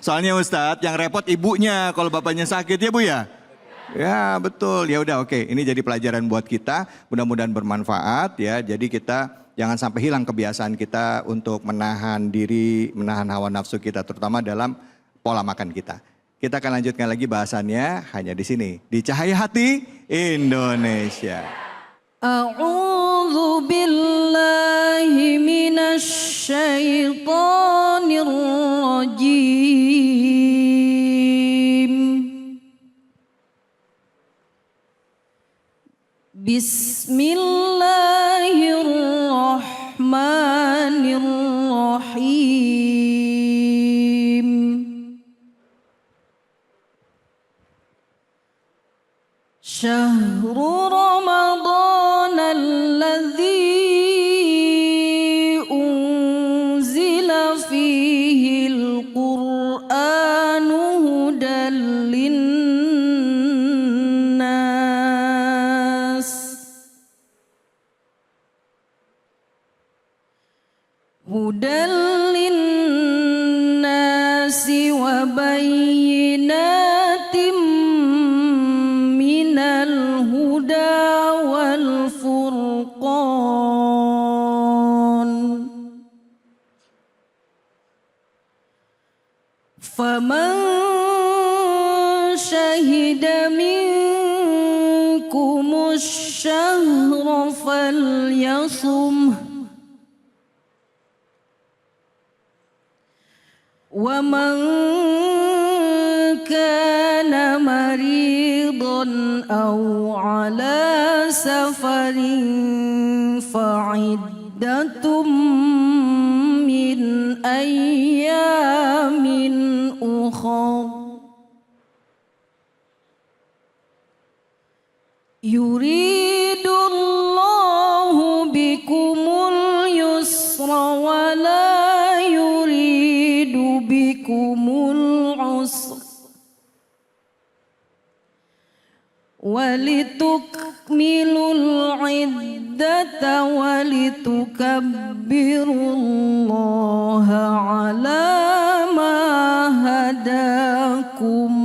Soalnya Ustadz yang repot ibunya kalau bapaknya sakit ya Bu ya. Ya betul, ya udah oke. Ini jadi pelajaran buat kita, mudah-mudahan bermanfaat ya. Jadi kita jangan sampai hilang kebiasaan kita untuk menahan diri, menahan hawa nafsu kita, terutama dalam pola makan kita. Kita akan lanjutkan lagi bahasannya hanya di sini, di Cahaya Hati Indonesia. A'udzu billahi minasy syaithanir rajim. Bismillahirrahmanirrahim. Syahrul Ramadan alladzi unzila fihi al-Qur'anu hudan linnas. Hudan linnasi wa bayyinatin minal huda wal furqan. Faman syahida minkumus syahra falyasum. Wa man kana maridan aw ala safarin fa'iddatum min ayyamin ukhra. Yuridullahu bikumul yusra wa la yuridu bikumul usra walitukmilul iddata walitukabbirullaha ala ma hadakum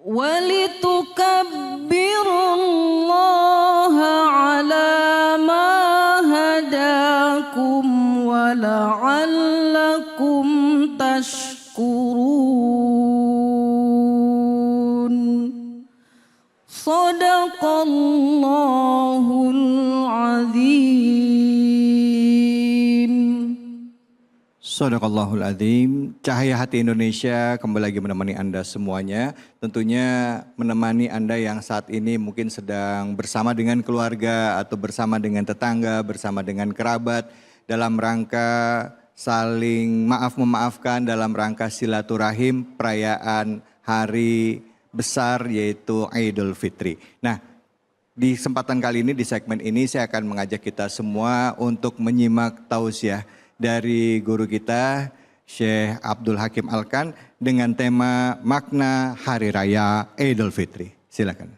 walitukabbirullaha ala ma hadakum wa la'allakum tashkurun. Sadaqallahul azim. Sadaqallahul Adzim. Cahaya Hati Indonesia kembali lagi menemani Anda semuanya. Tentunya menemani Anda yang saat ini mungkin sedang bersama dengan keluarga atau bersama dengan tetangga, bersama dengan kerabat dalam rangka saling maaf-memaafkan, dalam rangka silaturahim perayaan hari besar yaitu Idul Fitri. Nah, di kesempatan kali ini, di segmen ini saya akan mengajak kita semua untuk menyimak tausiah dari guru kita Syekh Abdul Hakim Alkan dengan tema makna Hari Raya Idul Fitri. Silakan.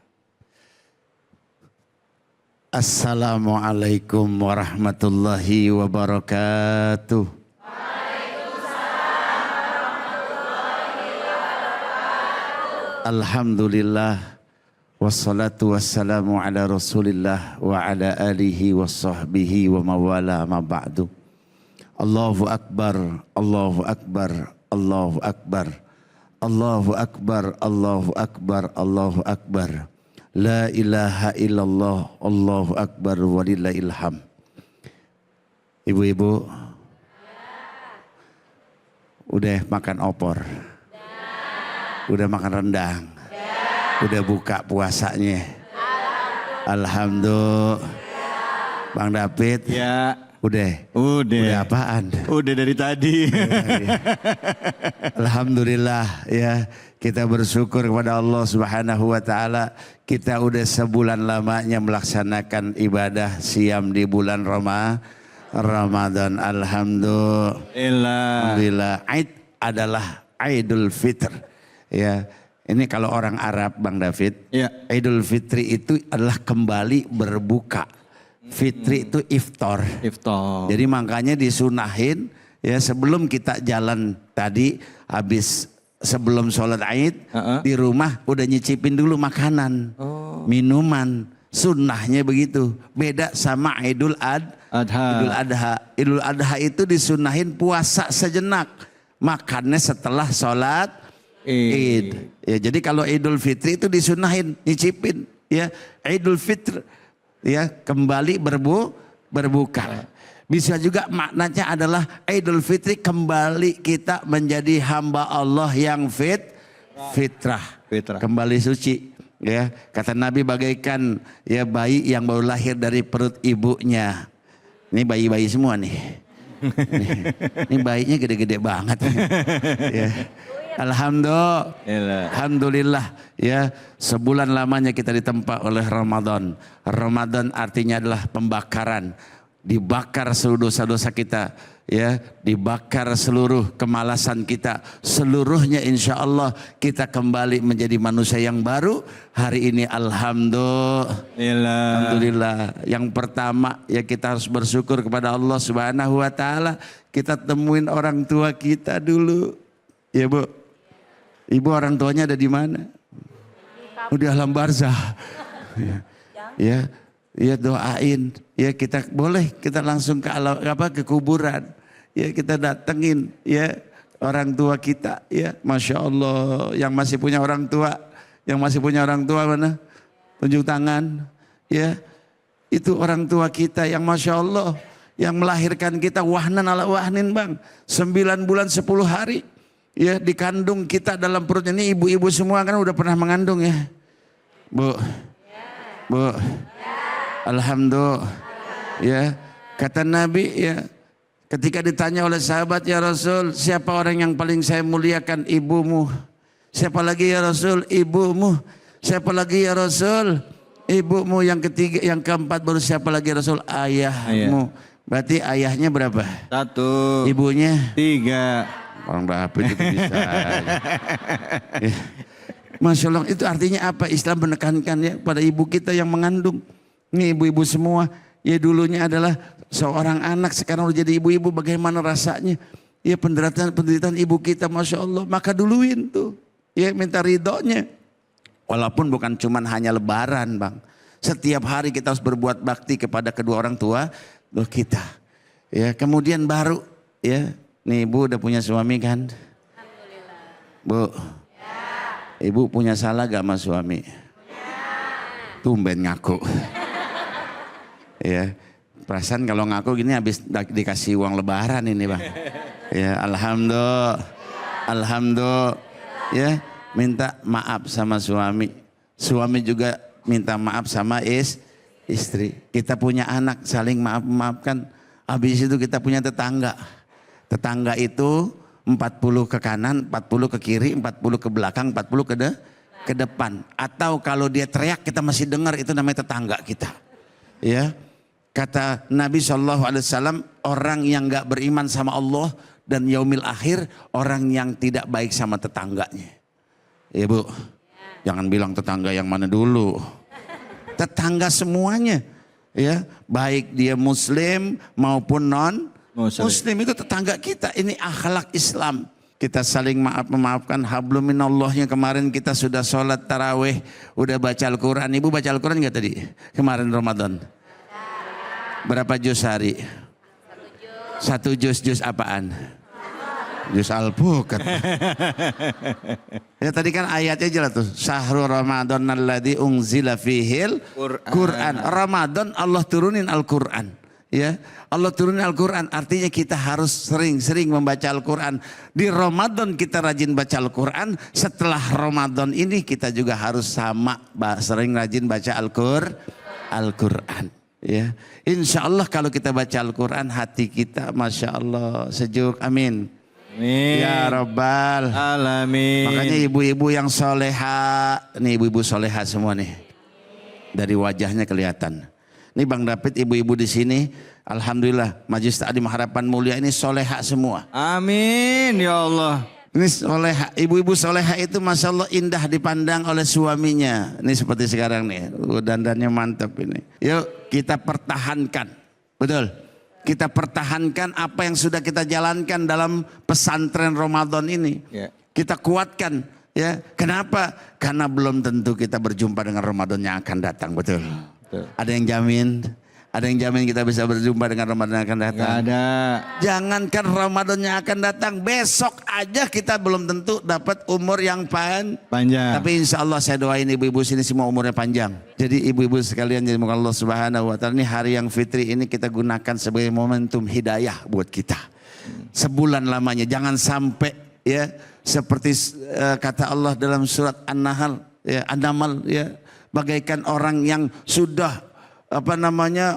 Assalamualaikum warahmatullahi wabarakatuh. Alhamdulillah wassalatu wassalamu ala Rasulillah wa ala alihi wa sahbihi wa mawala ma ba'du. Allahu akbar, Allahu akbar, Allahu akbar. Allahu akbar, Allahu akbar, Allahu akbar. La ilaha illallah, Allahu akbar walillahil ham. Ibu-ibu udah makan opor? Udah makan rendang? Udah buka puasanya? Alhamdulillah. Bang David? Ya. Udah. Udah. Udah apaan? Udah dari tadi. Alhamdulillah ya, kita bersyukur kepada Allah Subhanahu wa taala. Kita udah sebulan lamanya melaksanakan ibadah siam di bulan Ramadan. Alhamdulillah. Aid adalah Idul Fitr. Ya. Ini kalau orang Arab Bang David, Ya. Idul Fitri itu adalah kembali berbuka. Fitri itu iftar. Iftar. Jadi makanya disunahin ya sebelum kita jalan tadi habis sebelum sholat Aid di rumah udah nyicipin dulu makanan, minuman. Sunnahnya begitu. Beda sama Idul Adha. Idul Adha itu disunahin puasa sejenak, makannya setelah sholat Id. Ya, jadi kalau Idul Fitri itu disunahin nyicipin ya Idul Fitr ya kembali berbuka. Bisa juga maknanya adalah Idul Fitri kembali kita menjadi hamba Allah yang fitrah. Kembali suci. Ya, kata Nabi bagaikan ya bayi yang baru lahir dari perut ibunya. Ini bayi-bayi semua nih. Ini bayinya gede-gede banget. Ya. Alhamdulillah ya sebulan lamanya kita ditempa oleh Ramadan. Ramadan artinya adalah pembakaran. Dibakar seluruh dosa-dosa kita ya, dibakar seluruh kemalasan kita, seluruhnya insya Allah kita kembali menjadi manusia yang baru hari ini. Alhamdulillah. Yang pertama ya kita harus bersyukur kepada Allah Subhanahu wa taala. Kita temuin orang tua kita dulu ya Bu. Ibu orang tuanya ada di mana? Udah alam barzah. Ya, ya doain. Ya kita boleh kita langsung ke ke kuburan. Ya kita datengin ya orang tua kita. Ya Masya Allah. Yang masih punya orang tua. Yang masih punya orang tua mana? Tunjuk tangan. Ya itu orang tua kita yang Masya Allah. Yang melahirkan kita wahnan ala wahnin Bang. 9 bulan 10 hari. Ya dikandung kita dalam perutnya. Ini ibu-ibu semua kan udah pernah mengandung ya. Bu. Alhamdulillah. Ya, kata Nabi ya, ketika ditanya oleh sahabat, ya Rasul, siapa orang yang paling saya muliakan? Ibumu. Siapa lagi ya Rasul? Ibumu. Siapa lagi ya Rasul? Ibumu. Yang ketiga, yang keempat baru siapa lagi ya Rasul? Ayahmu. Berarti ayahnya berapa? 1. Ibunya? 3. Orang bapak itu bisa. Ya. Masya Allah, itu artinya apa? Islam menekankan ya pada ibu kita yang mengandung. Ini ibu-ibu semua. Ya dulunya adalah seorang anak, sekarang udah jadi ibu-ibu. Bagaimana rasanya? Ya penderitaan ibu kita, Masya Allah. Maka duluin tuh. Ya minta ridhonya. Walaupun bukan cuman hanya lebaran Bang. Setiap hari kita harus berbuat bakti kepada kedua orang tua kita. Ya kemudian baru ya. Nih Ibu udah punya suami kan? Alhamdulillah. Bu. Ya. Ibu punya salah gak sama suami? Ya. Tumben ngaku. Ya. Perasaan kalau ngaku gini habis dikasih uang lebaran ini Bang. Ya Alhamdulillah. Alhamdulillah. Ya minta maaf sama suami. Suami juga minta maaf sama istri. Kita punya anak saling maafkan. Habis itu kita punya tetangga. Tetangga itu 40 ke kanan, 40 ke kiri, 40 ke belakang, 40 ke depan. Atau kalau dia teriak kita masih dengar, itu namanya tetangga kita. Ya, kata Nabi SAW, orang yang gak beriman sama Allah dan yaumil akhir, orang yang tidak baik sama tetangganya. Ya Bu, jangan bilang tetangga yang mana dulu. Tetangga semuanya, ya baik dia Muslim maupun non Muslim itu tetangga kita. Ini akhlak Islam. Kita saling memaafkan. Hablum minallahnya kemarin kita sudah sholat tarawih. Udah baca Al-Quran. Ibu baca Al-Quran gak tadi? Kemarin Ramadan. Berapa juz hari? 1 juz. Juz apaan? Juz Al-Bukat. Ya tadi kan ayatnya jelas tuh. Syahrul Ramadan alladzi unzila fihil Quran. Ramadan Allah turunin Al-Quran. Ya, Allah turunin Al-Quran, artinya kita harus sering-sering membaca Al-Quran. Di Ramadan kita rajin baca Al-Quran, setelah Ramadan ini kita juga harus sama sering rajin baca Al-Quran. Ya, insya Allah kalau kita baca Al-Quran hati kita Masya Allah sejuk, amin. Amin. Ya Rabbal Alamin. Makanya ibu-ibu yang soleha, nih ibu-ibu soleha semua nih. Dari wajahnya kelihatan. Ini Bang David, ibu-ibu di sini, alhamdulillah Majelis Taklim Harapan Mulia ini soleha semua. Amin ya Allah. Ini soleha, ibu-ibu soleha itu Masya Allah indah dipandang oleh suaminya. Ini seperti sekarang nih, dandannya mantap ini. Yuk kita pertahankan, betul. Kita pertahankan apa yang sudah kita jalankan dalam pesantren Ramadan ini. Ya. Kita kuatkan, ya. Kenapa? Karena belum tentu kita berjumpa dengan Ramadan yang akan datang, betul. Betul. Ada yang jamin? Ada yang jamin kita bisa berjumpa dengan Ramadan yang akan datang? Gak ada. Jangankan Ramadan yang akan datang, besok aja kita belum tentu dapat umur yang Panjang. Tapi insya Allah saya doain ibu-ibu sini semua umurnya panjang. Jadi ibu-ibu sekalian, jadi semoga Allah Subhanahu Wa Taala ini hari yang fitri ini kita gunakan sebagai momentum hidayah buat kita. Sebulan lamanya, jangan sampai ya seperti kata Allah dalam surat An-Nahl, ya, An-Naml, ya, bagaikan orang yang sudah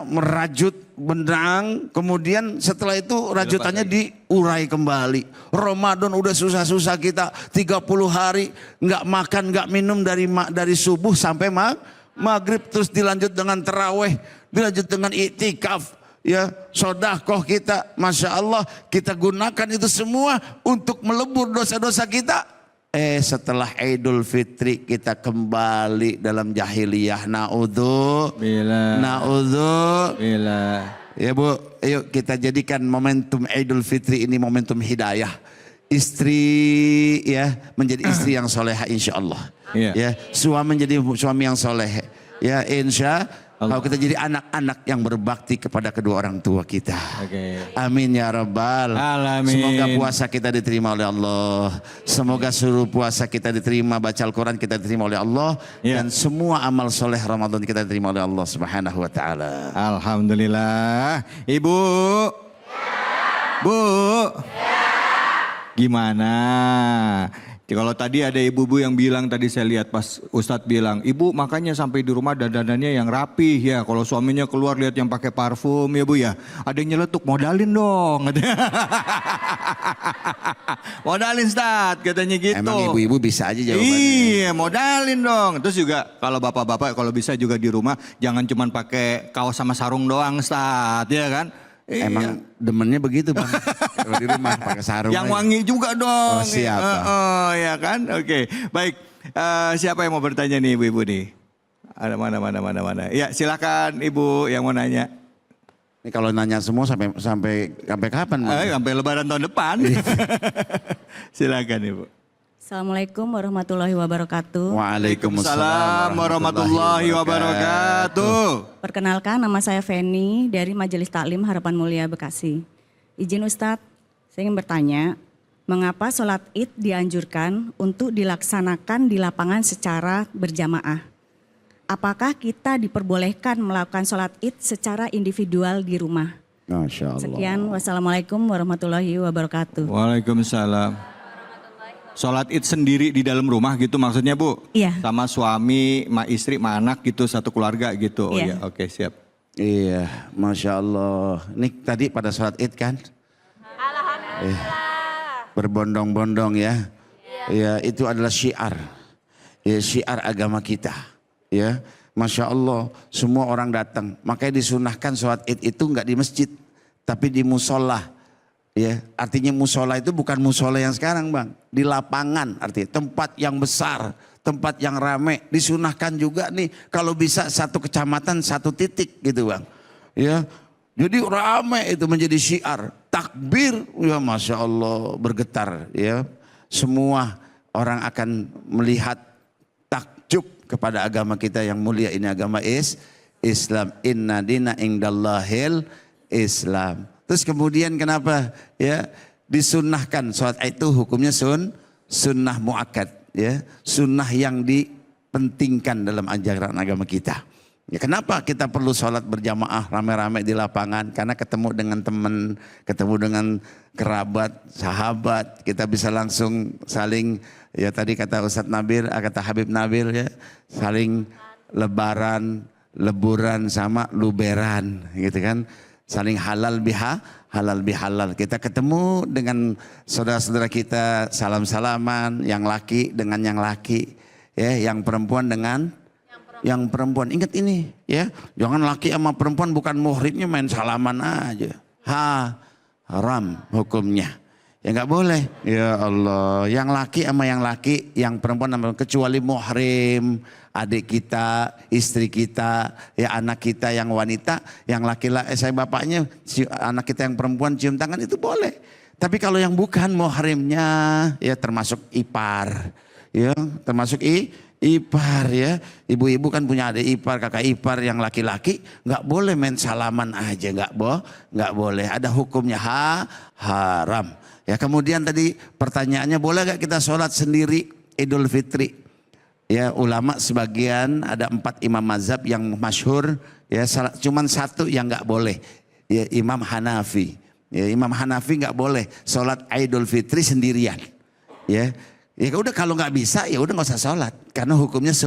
merajut benang, kemudian setelah itu rajutannya diurai kembali. Ramadan udah susah-susah kita 30 hari nggak makan nggak minum dari subuh sampai maghrib, terus dilanjut dengan taraweh, dilanjut dengan iktikaf, ya sodakoh kita, Masya Allah kita gunakan itu semua untuk melebur dosa-dosa kita. Setelah Idul Fitri kita kembali dalam jahiliyah. Bila. Ya Bu, ayo kita jadikan momentum Idul Fitri ini momentum hidayah. Istri ya menjadi istri yang soleha insya Allah. Iya. Ya, suami menjadi suami yang soleh. Ya insya Allah. Kalau kita jadi anak-anak yang berbakti kepada kedua orang tua kita. Oke. Amin ya Rabbal Alamin. Semoga puasa kita diterima oleh Allah. Semoga seluruh puasa kita diterima, baca Al-Quran kita diterima oleh Allah. Ya. Dan semua amal soleh Ramadan kita diterima oleh Allah Subhanahu Wa Taala. Alhamdulillah. Ibu. Bu. Gimana? Kalau tadi ada ibu-ibu yang bilang, tadi saya lihat pas Ustadz bilang, ibu makanya sampai di rumah dandanannya yang rapih ya. Kalau suaminya keluar lihat yang pakai parfum ya Bu ya. Ada yang nyeletuk, modalin dong. Modalin Ustadz katanya gitu. Emang ibu-ibu bisa aja jawabannya. Iya modalin dong. Terus juga kalau bapak-bapak kalau bisa juga di rumah jangan cuma pakai kaos sama sarung doang Ustadz ya kan. Emang demennya begitu Bang. Kalau di rumah pakai sarung. Yang aja. wangi juga dong. Oh, siap, Bang. Ya kan. Oke. Baik. Siapa yang mau bertanya nih ibu-ibu nih? Ada mana. Ya silakan ibu yang mau nanya. Ini kalau nanya semua sampai kapan Bang? Sampai Lebaran tahun depan. Silakan ibu. Assalamualaikum warahmatullahi wabarakatuh. Waalaikumsalam warahmatullahi wabarakatuh. Perkenalkan, nama saya Feni dari Majelis Taklim Harapan Mulia Bekasi. Izin Ustadz, saya ingin bertanya, mengapa sholat id dianjurkan untuk dilaksanakan di lapangan secara berjamaah? Apakah kita diperbolehkan melakukan sholat id secara individual di rumah? Masya Allah. Sekian, wassalamualaikum warahmatullahi wabarakatuh. Waalaikumsalam. Sholat id sendiri di dalam rumah gitu maksudnya Bu? Iya. Sama suami, sama istri, sama anak gitu, satu keluarga gitu. Oh Iya. ya, oke siap. Iya, Masya Allah. Ini tadi pada sholat id kan? Alhamdulillah. Berbondong-bondong ya. Ya, itu adalah syiar. Ya, syiar agama kita. Ya, Masya Allah. Semua orang datang. Makanya disunahkan sholat id itu nggak di masjid, tapi di musola. Ya, artinya musola itu bukan musola yang sekarang Bang. Di lapangan artinya tempat yang besar, tempat yang ramai. Disunahkan juga nih kalau bisa satu kecamatan satu titik gitu Bang. Ya, jadi ramai itu menjadi syiar. Takbir, ya Masya Allah bergetar ya. Semua orang akan melihat takjub kepada agama kita yang mulia ini, agama Islam. Inna dina indallahil Islam. Terus kemudian kenapa ya disunnahkan sholat itu hukumnya sunnah muakkad ya, sunnah yang dipentingkan dalam ajaran agama kita. Ya, kenapa kita perlu sholat berjamaah rame-rame di lapangan? Karena ketemu dengan teman, ketemu dengan kerabat, sahabat, kita bisa langsung saling ya tadi kata Ustadz Nabil, kata Habib Nabil ya, saling lebaran, leburan sama luberan gitu kan. Saling halal bihalal. Kita ketemu dengan saudara-saudara kita, salam-salaman, yang laki dengan yang laki, ya, yang perempuan dengan yang perempuan. Ingat ini, ya, jangan laki sama perempuan bukan muhrimnya main salaman aja. Haram hukumnya. Ya nggak boleh. Ya Allah, yang laki sama yang laki, yang perempuan sama kecuali muhrim, adik kita, istri kita, ya anak kita yang wanita, yang laki-laki, saya bapaknya, anak kita yang perempuan cium tangan itu boleh. Tapi kalau yang bukan muhrimnya, ya termasuk ipar, ya termasuk ipar ya. Ibu-ibu kan punya adik ipar, kakak ipar yang laki-laki, nggak boleh main salaman aja, nggak boleh. Ada hukumnya haram. Ya kemudian tadi pertanyaannya, boleh gak kita sholat sendiri Idul Fitri? Ya ulama sebagian, ada 4 imam mazhab yang masyhur, ya cuman satu yang nggak boleh, ya Imam Hanafi. Ya Imam Hanafi nggak boleh sholat Idul Fitri sendirian. Ya udah kalau nggak bisa ya udah nggak usah sholat karena hukumnya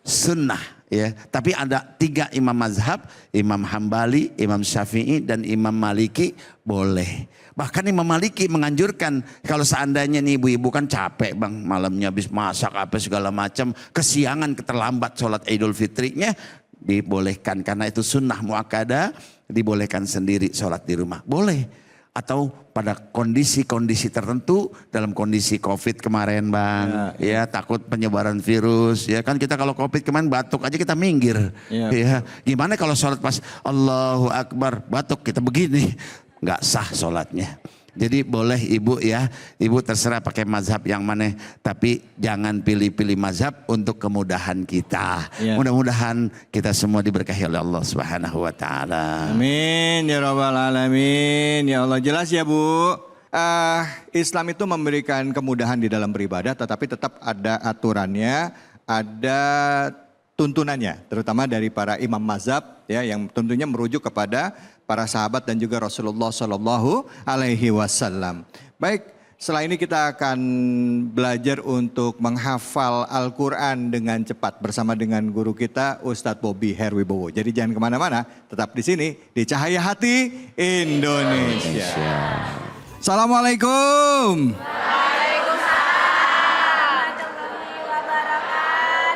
sunnah. Ya tapi ada 3 imam mazhab, Imam Hambali, Imam Syafi'i dan Imam Maliki boleh. Bahkan Imam Maliki menganjurkan kalau seandainya nih ibu-ibu kan capek bang, malamnya habis masak apa segala macam, kesiangan keterlambat sholat Idul Fitrinya, dibolehkan karena itu sunnah muakkadah, dibolehkan sendiri sholat di rumah, boleh. Atau pada kondisi-kondisi tertentu, dalam kondisi COVID kemarin bang, ya takut penyebaran virus, ya kan kita kalau COVID kemarin batuk aja kita minggir, ya gimana kalau sholat pas Allahu Akbar batuk kita begini, nggak sah sholatnya. Jadi boleh ibu ya, ibu terserah pakai mazhab yang mana, tapi jangan pilih-pilih mazhab untuk kemudahan kita. Mudah-mudahan kita semua diberkahi oleh Allah Subhanahu wa taala. Amin ya rabbal alamin. Ya Allah, jelas ya Bu. Islam itu memberikan kemudahan di dalam beribadah, tetapi tetap ada aturannya, ada tuntunannya, terutama dari para imam mazhab ya, yang tentunya merujuk kepada para sahabat dan juga Rasulullah Shallallahu Alaihi Wasallam. Baik, setelah ini kita akan belajar untuk menghafal Al-Quran dengan cepat bersama dengan guru kita Ustadz Bobby Herwibowo. Jadi jangan kemana-mana, tetap di sini di Cahaya Hati Indonesia. Assalamualaikum.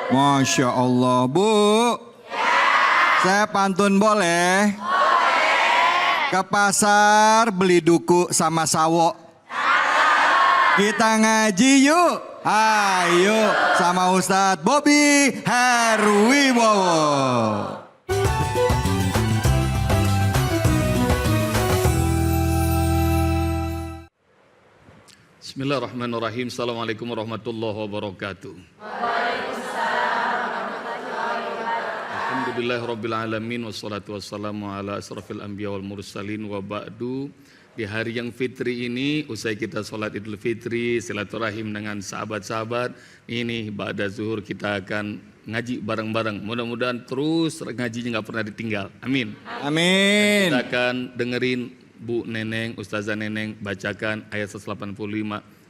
Masya Allah, Bu. Saya pantun boleh? Ke pasar beli duku sama sawo. Kita ngaji yuk. Ayo sama Ustadz Bobby Herwibowo. Bismillahirrahmanirrahim. Assalamualaikum warahmatullahi wabarakatuh. Alhamdulillahirrabbilalamin. Wassalatu wassalamu ala asrafil anbiya wal mursalin wa ba'du. Di hari yang fitri ini, usai kita sholat Idul Fitri, silaturahim dengan sahabat-sahabat, ini ba'da zuhur kita akan ngaji bareng-bareng. Mudah-mudahan terus ngajinya nggak pernah ditinggal. Amin. Amin. Kita akan dengerin Bu Neneng, Ustazah Neneng bacakan ayat 185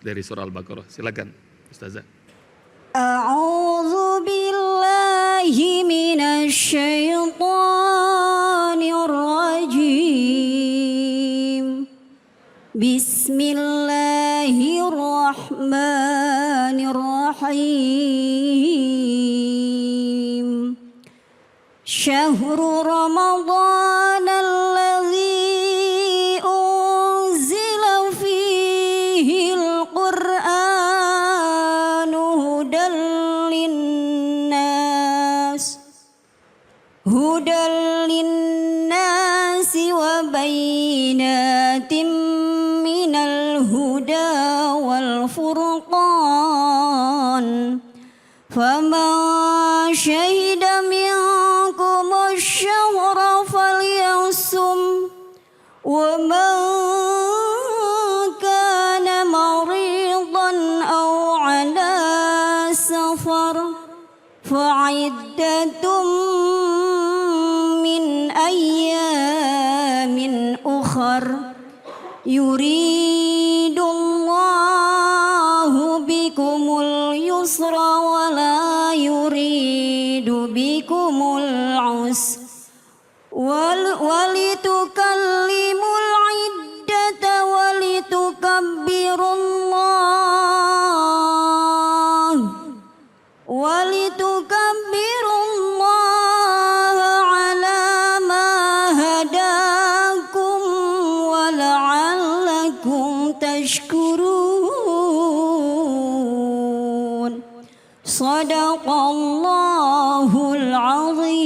dari surah Al-Baqarah. Silakan Ustazah. A'udzu billahi minasy syaithanir rajim. Bismillahirrahmanirrahim. Syahrul Ramadan alladzi unzila fihi al-Qur'anu hudan linnasi wa bayyinatin minal huda wal furqan. Faman syahida minkum asy-syahra falyasum wa man kana maridan aw ala safar fa'iddatum min ayyamin ukhar yuridullahu bikumul yusra wa la yuridu bikumul Sadaqallahul azim.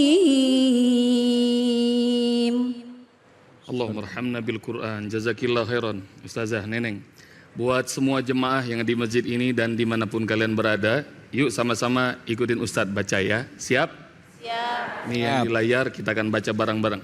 Allahumma arhamna bil Quran. Jazakillah khairan. Ustazah Neneng. Buat semua jemaah yang di masjid ini dan dimanapun kalian berada, yuk sama-sama ikutin Ustadz baca ya. Siap? Siap. Nih yang di layar kita akan baca bareng-bareng.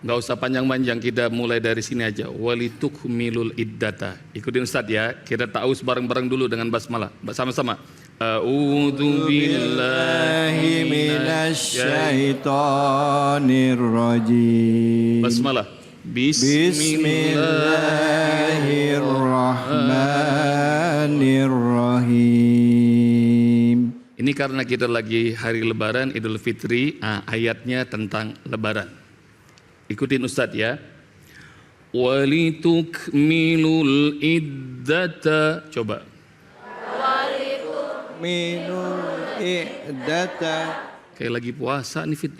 Nggak usah panjang-panjang, kita mulai dari sini aja. Walitukmilul iddata. Ikutin Ustadz ya. Kita ta'awuz bareng-bareng dulu dengan basmalah. Sama-sama. A'udzu billahi minasyaitonir rajim. Basmalah. Bismillahirrahmanirrahim. Ini karena kita lagi hari Lebaran, Idul Fitri, ayatnya tentang Lebaran. Ikutin Ustadz ya. Walitukmilul iddata. Coba. Minul iddata. Kayak lagi puasa nih Fit.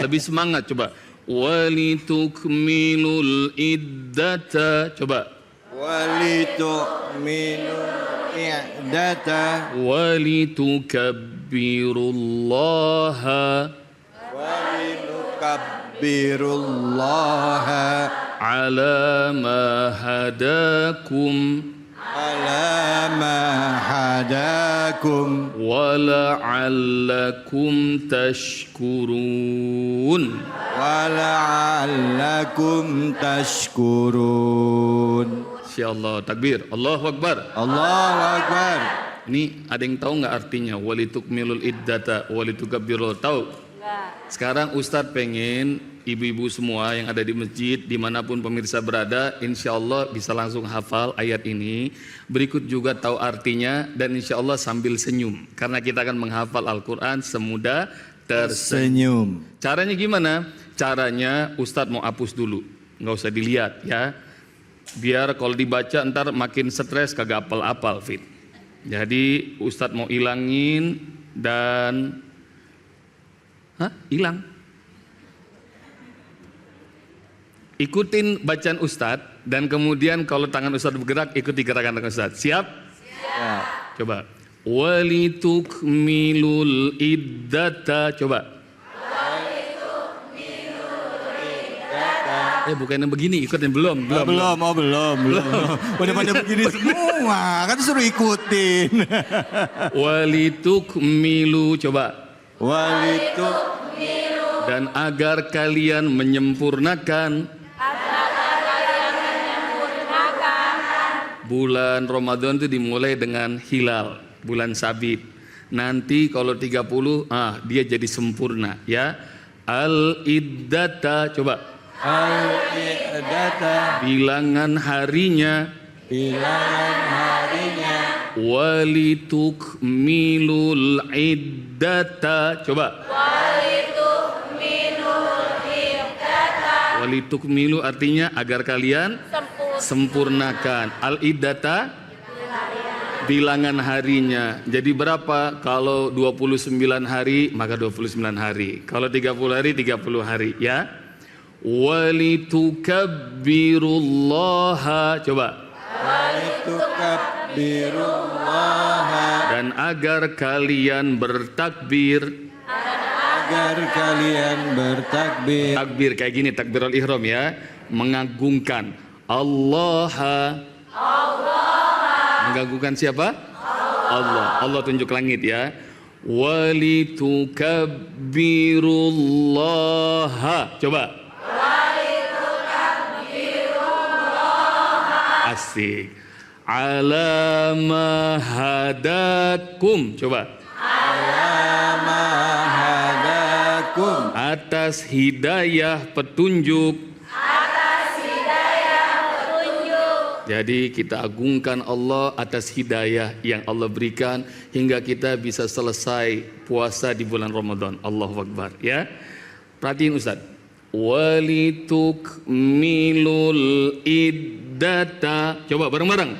Lebih semangat coba. Walitukmilul iddata. Coba. Walitukmilul iddata. Walitukabbirullaha. Walitukabbirullaha. Ala ma hadakum. Ala ma hadakum. Wala'allakum tashkurun. Wala'allakum tashkurun. Insyaallah. Takbir. Allahu Akbar. Allahu Akbar. Ini ada yang tahu nggak artinya? Walitukmilul iddata, walitukabbirul. Tahu? Sekarang Ustadz pengen ibu-ibu semua yang ada di masjid, dimanapun pemirsa berada, insya Allah bisa langsung hafal ayat ini. Berikut juga tahu artinya dan insya Allah sambil senyum. Karena kita akan menghafal Al-Quran semudah tersenyum. Caranya gimana? Caranya Ustadz mau hapus dulu, nggak usah dilihat ya. Biar kalau dibaca ntar makin stres kagak apal-apal Fit. Jadi Ustadz mau ilangin dan hilang. Ikutin bacaan Ustadz dan kemudian kalau tangan Ustadz bergerak ikuti gerakan tangan Ustadz. Siap? Siap. Coba. Walitukmilul iddata. Coba. Walitukmilul iddata. Bukannya begini, ikutin belum. Belum. Udah pada begini semua, kan suruh ikutin. Walitukmilu. Coba. Walitukmilu. Dan agar kalian menyempurnakan bulan Ramadan itu dimulai dengan hilal, bulan sabit. Nanti kalau 30 dia jadi sempurna ya. Al-iddata. Coba. Al-iddata. Bilangan harinya. Walitukmilul iddata. Coba. Walitukmilu artinya agar kalian sempurnakan. Al-iddata bilangan harinya. Jadi berapa? Kalau 29 hari maka 29 hari. Kalau 30 hari 30 hari ya. Walitukabbirullaha. Coba. Walitukabbirullaha. Dan agar kalian bertakbir. Takbir kayak gini, takbirul ihram ya, mengagungkan Allah. Mengagungkan siapa? Allah tunjuk langit ya. Walitukabbirullaha. Coba. Asik. Ala ma hadakum. Coba. Atas hidayah petunjuk. Jadi kita agungkan Allah atas hidayah yang Allah berikan hingga kita bisa selesai puasa di bulan Ramadan. Allahu Akbar ya. Perhatiin Ustaz. Walitukmilul iddata. Coba bareng-bareng.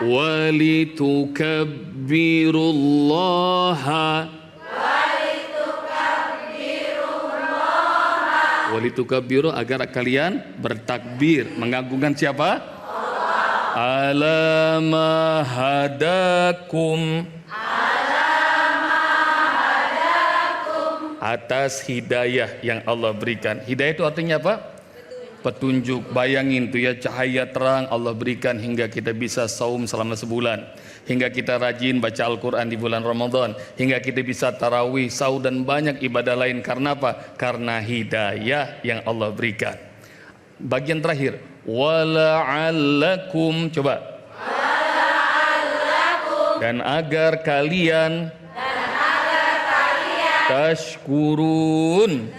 Walitukabbirullaha. Walitukabbiru agar kalian bertakbir, mengagungkan siapa? ala ma hadakum, atas hidayah yang Allah berikan. Hidayah itu artinya apa? Petunjuk. Bayangin tuh ya, cahaya terang Allah berikan hingga kita bisa saum selama sebulan, hingga kita rajin baca Al-Quran di bulan Ramadan, hingga kita bisa tarawih, sahur dan banyak ibadah lain. Karena apa? Karena hidayah yang Allah berikan. Bagian terakhir, wala'allakum, coba. Dan agar kalian tashkurun,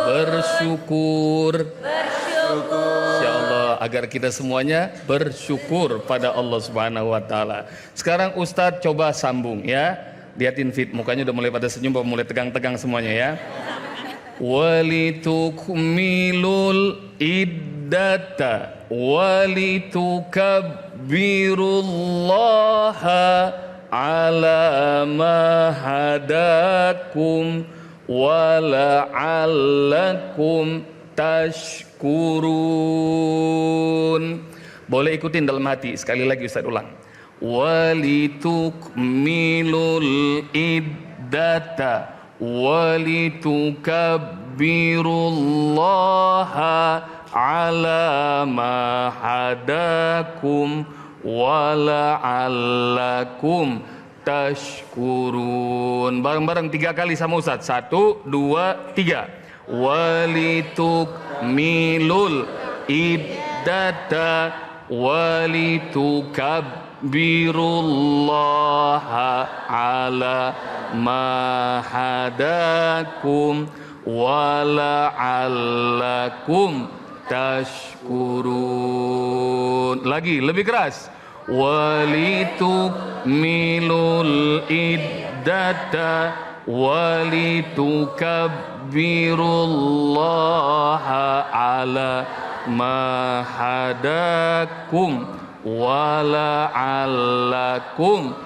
bersyukur. Insya Allah, agar kita semuanya bersyukur pada Allah Subhanahu wa Ta'ala. Sekarang Ustadz coba sambung ya, liatin fit, mukanya udah mulai pada senyum, mulai tegang-tegang semuanya ya. Walitukmilul iddata walitukabbirullaha ala ma hadakum wala'allakum tashkurun. Boleh ikutin dalam hati. Sekali lagi Ustaz ulang. Walitukmilul iddata walitukabbirullaha ala ma hadakum wala'allakum tashkurun. Bareng-bareng 3 kali sama Ustaz. 1, 2, 3. Walitukmilul iddata walitukabbirullaha ala ma hadakum wala'allakum tashkurun. Lagi, lebih keras. Walitukmilul iddata walitukabbirullaha ala ma hadakum wala'allakum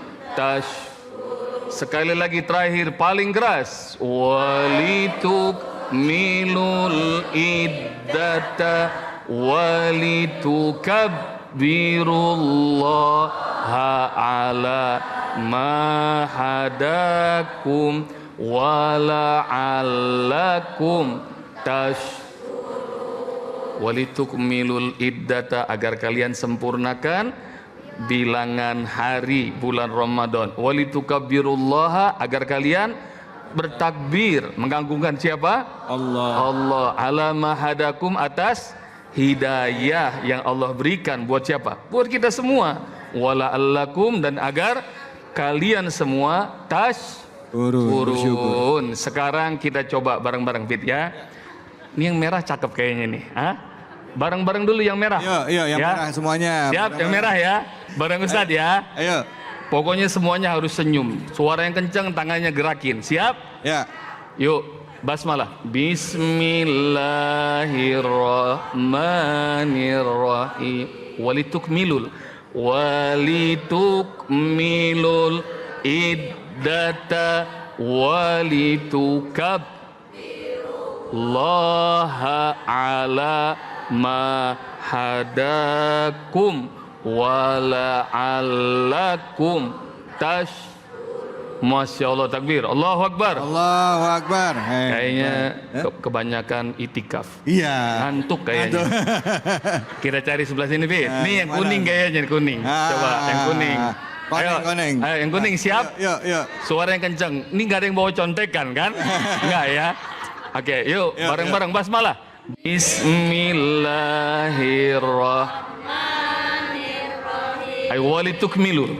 sekali lagi terakhir paling keras. Walitukmilul iddata walitukabbirullaha ala ma hadakum wala'allakum walitukmilul iddata, agar kalian sempurnakan bilangan hari bulan Ramadan. Walitukabbirullaha, agar kalian bertakbir mengagungkan siapa? Allah. Ala ma hadakum, atas hidayah yang Allah berikan buat siapa? Buat kita semua. Wala'allakum, dan agar kalian semua tashkurun. Sekarang kita coba bareng-bareng Fit ya. Ini yang merah cakep kayaknya nih. Hah? Bareng-bareng dulu yang merah. Iya, yang ya? merah semuanya. Siap, yang merah ya. Bareng Ustadz ya. Ayo. Pokoknya semuanya harus senyum. Suara yang kencang, tangannya gerakin. Siap? Ya. Yuk, basmalah. Bismillahirrahmanirrahim. Walitukmilul iddata walitukabbirullaha ala ma hadakum wala'allakum Masya Allah, takbir, Allahu Akbar. Allahu Akbar. Kayaknya kebanyakan itikaf. Iya. Ngantuk kayaknya. Kita cari sebelah sini, Fit. Nih yang kuning kayaknya, kuning. Coba yang kuning. Kuning. Ayo yang kuning, siap? Yuk. Suara yang kenceng. Ini gak ada yang bawa contekan kan? Enggak ya? Oke, yuk bareng-bareng basmalah. Bismillahirrahmanirrahim. Ayo walitukmilul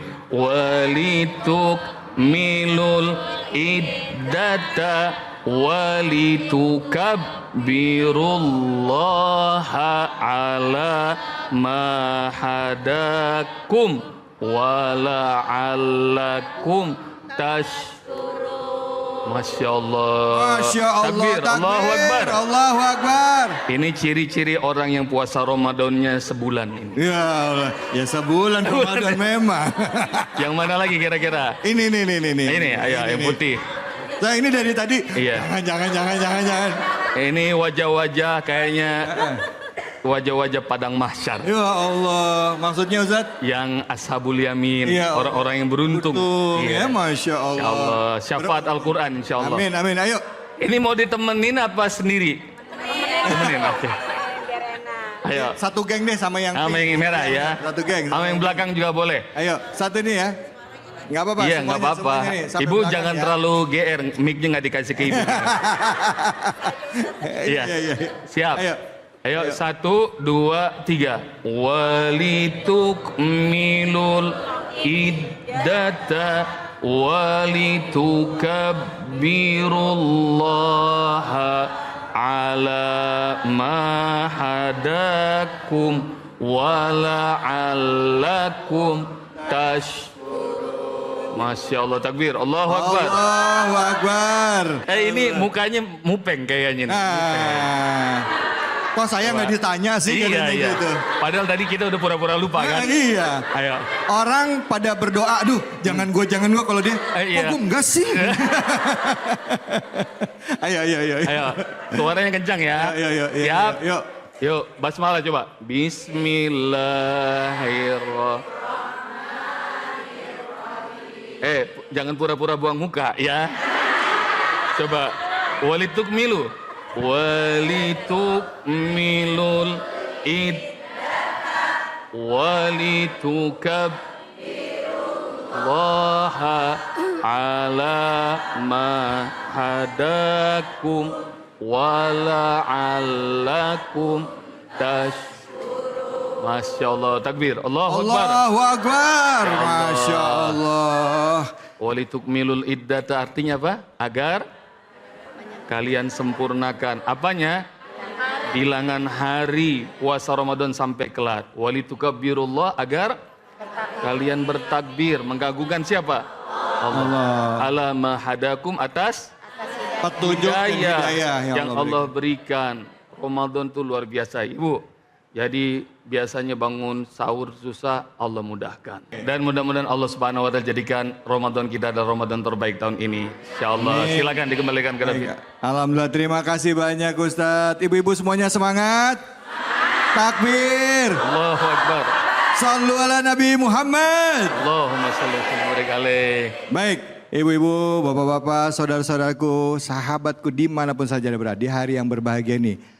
iddata walitukabbirullaha ala ma hadakum wala'allakum Masya Allah. Masya Allah. Takbir. Allahu Akbar. Allahu Akbar. Ini ciri-ciri orang yang puasa Ramadannya sebulan ini. Ya Allah. Ya sebulan Ramadan memang. Yang mana lagi kira-kira? Ini. Ini, ayo yang putih. Nah ini dari tadi. Iya. Jangan. Ini wajah-wajah kayaknya wajah-wajah padang mahsyar. Ya Allah, maksudnya Ustaz? Yang ashabul yamin, Iya. orang-orang yang beruntung. Ya, Masya Allah. Insyaallah, syafaat Al-Quran insyaallah. Amin, amin, ayo. Ini mau ditemenin apa sendiri? Temenin, oke. Ayo, Satu geng deh sama yang sama yang merah ya. Satu geng. Sama yang belakang juga boleh. Ayo, satu nih ya. Nggak apa-apa. Iya, semuanya- nggak apa-apa. semuanya nih, sampai Ibu belakang jangan ya. terlalu GR, mic-nya nggak dikasih ke ibu. Iya. Iya. Siap. Ayo. Ayo, 1, 2, 3. Walitukmilul iddata walitukabbirullaha ala ma hadakum wala'allakum Masya Allah, takbir, Allahu Akbar. Allahu Akbar. Ini mukanya mupeng kayaknya. nih. Kok saya nggak ditanya sih Iya, katanya iya. gitu. Padahal tadi kita udah pura-pura lupa kan? Iya. Ayo. Orang pada berdoa, aduh jangan gua kalau dia. Iya. Kok gua enggak sih? Ayo. Ayo, suaranya kencang ya. Ayo. Siap? Yuk. Yuk, basmalah coba. Bismillahirrahmanirrahim. Jangan pura-pura buang muka ya. Coba. Walitukmilu. Walitukmilul id. Walitukabbirullaha ala ma hadakum wala'allakum Masya Allah, takbir, Allahu Akbar. Allahu Akbar. Masya Allah. Walitukmilul iddata artinya apa? Agar kalian sempurnakan apanya? Bilangan hari puasa Ramadan sampai kelar. Walitukabbirullah agar kalian bertakbir mengagungkan siapa? Allah. Ala ma hadakum atas Petunjuk dan hidayah yang Allah berikan. Ramadan itu luar biasa, Ibu. Jadi biasanya bangun sahur susah, Allah mudahkan. Dan mudah-mudahan Allah Subhanahu wa taala jadikan Ramadan kita adalah Ramadan terbaik tahun ini. Insyaallah. Silakan dikembalikan ke Nabi. Alhamdulillah, terima kasih banyak Ustadz. Ibu-ibu semuanya semangat. Takbir. Allahu Akbar. Sallu ala Nabi Muhammad. Allahumma shalli wa barik alaih. Baik, ibu-ibu, bapak-bapak, saudara-saudaraku, sahabatku dimanapun saja Anda berada di hari yang berbahagia ini.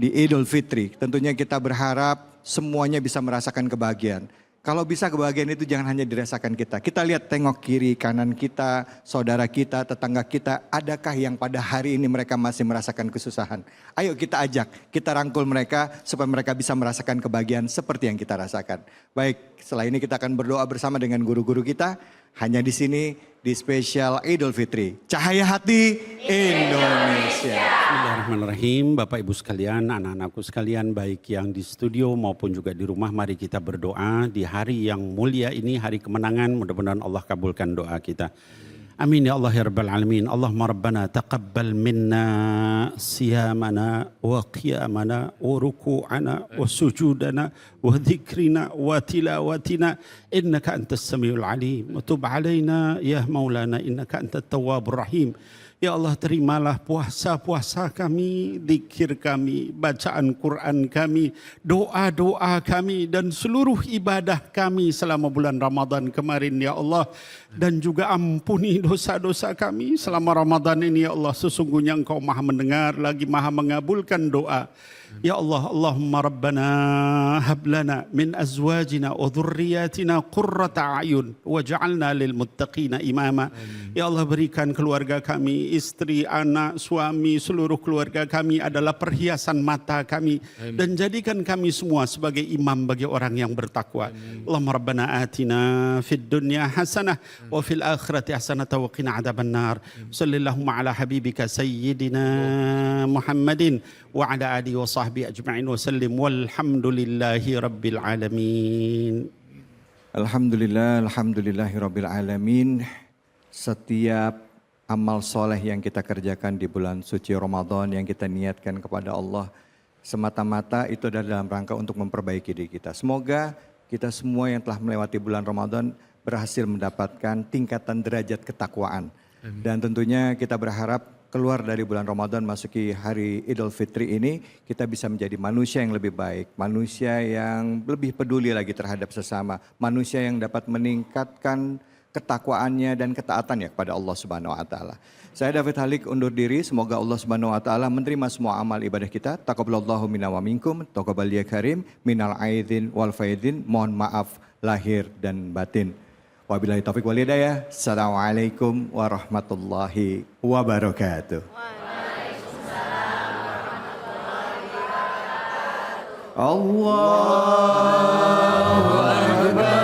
Di Idul Fitri, tentunya kita berharap semuanya bisa merasakan kebahagiaan. Kalau bisa kebahagiaan itu jangan hanya dirasakan kita. Kita lihat tengok kiri kanan kita, saudara kita, tetangga kita. Adakah yang pada hari ini mereka masih merasakan kesusahan? Ayo kita ajak, kita rangkul mereka supaya mereka bisa merasakan kebahagiaan seperti yang kita rasakan. Baik, setelah ini kita akan berdoa bersama dengan guru-guru kita. Hanya di sini di spesial Idul Fitri. Cahaya Hati Indonesia. Bismillahirrahmanirrahim. Bapak Ibu sekalian, anak-anakku sekalian, baik yang di studio maupun juga di rumah, mari kita berdoa di hari yang mulia ini, hari kemenangan. Mudah-mudahan Allah kabulkan doa kita. Amin ya Allah ya Rabbal Alamin. Allahumma Rabbana taqabbal minna siyamana wa qiyamana wa ruku'ana wa sujudana wa dhikrina wa tilawatina innaka antas samiul alim. Wa tub alaina ya maulana innaka antat tawwabur rahim. Ya Allah, terimalah puasa-puasa kami, zikir kami, bacaan Quran kami, doa-doa kami dan seluruh ibadah kami selama bulan Ramadan kemarin ya Allah. Dan juga ampuni dosa-dosa kami selama Ramadan ini ya Allah. Sesungguhnya Engkau maha mendengar lagi maha mengabulkan doa. Ya Allah, Allahumma Rabbana hablana min azwajina wa dhurriyatina qurrata a'yun waj'alna lil muttaqina imama. Ya Allah, berikan keluarga kami, istri, anak, suami, seluruh keluarga kami adalah perhiasan mata kami. Dan jadikan kami semua sebagai imam bagi orang yang bertakwa. Allahumma Rabbana atina fid dunya hasanah wa fil akhirati hasanah wa qina adzabannar. Sallallahu ala habibika sayyidina Muhammadin wa ala alihi wa sahbihi ajma'in wa sallim walhamdulillahi rabbil alamin. Alhamdulillahi rabbil alamin. Setiap amal soleh yang kita kerjakan di bulan suci Ramadan yang kita niatkan kepada Allah semata-mata itu adalah dalam rangka untuk memperbaiki diri kita. Semoga kita semua yang telah melewati bulan Ramadan berhasil mendapatkan tingkatan derajat ketakwaan. Dan tentunya kita berharap keluar dari bulan Ramadan masuki hari Idul Fitri ini, kita bisa menjadi manusia yang lebih baik, manusia yang lebih peduli lagi terhadap sesama, manusia yang dapat meningkatkan ketakwaannya dan ketaatannya kepada Allah Subhanahu wa taala. Saya David Halik undur diri, semoga Allah Subhanahu wa taala menerima semua amal ibadah kita. Taqabbalallahu minna wa minkum, taqabbal ya karim, minal aidin wal faidin, mohon maaf lahir dan batin. Wabillahi taufiq wal hidayah. Assalamualaikum warahmatullahi wabarakatuh. Allahu Akbar.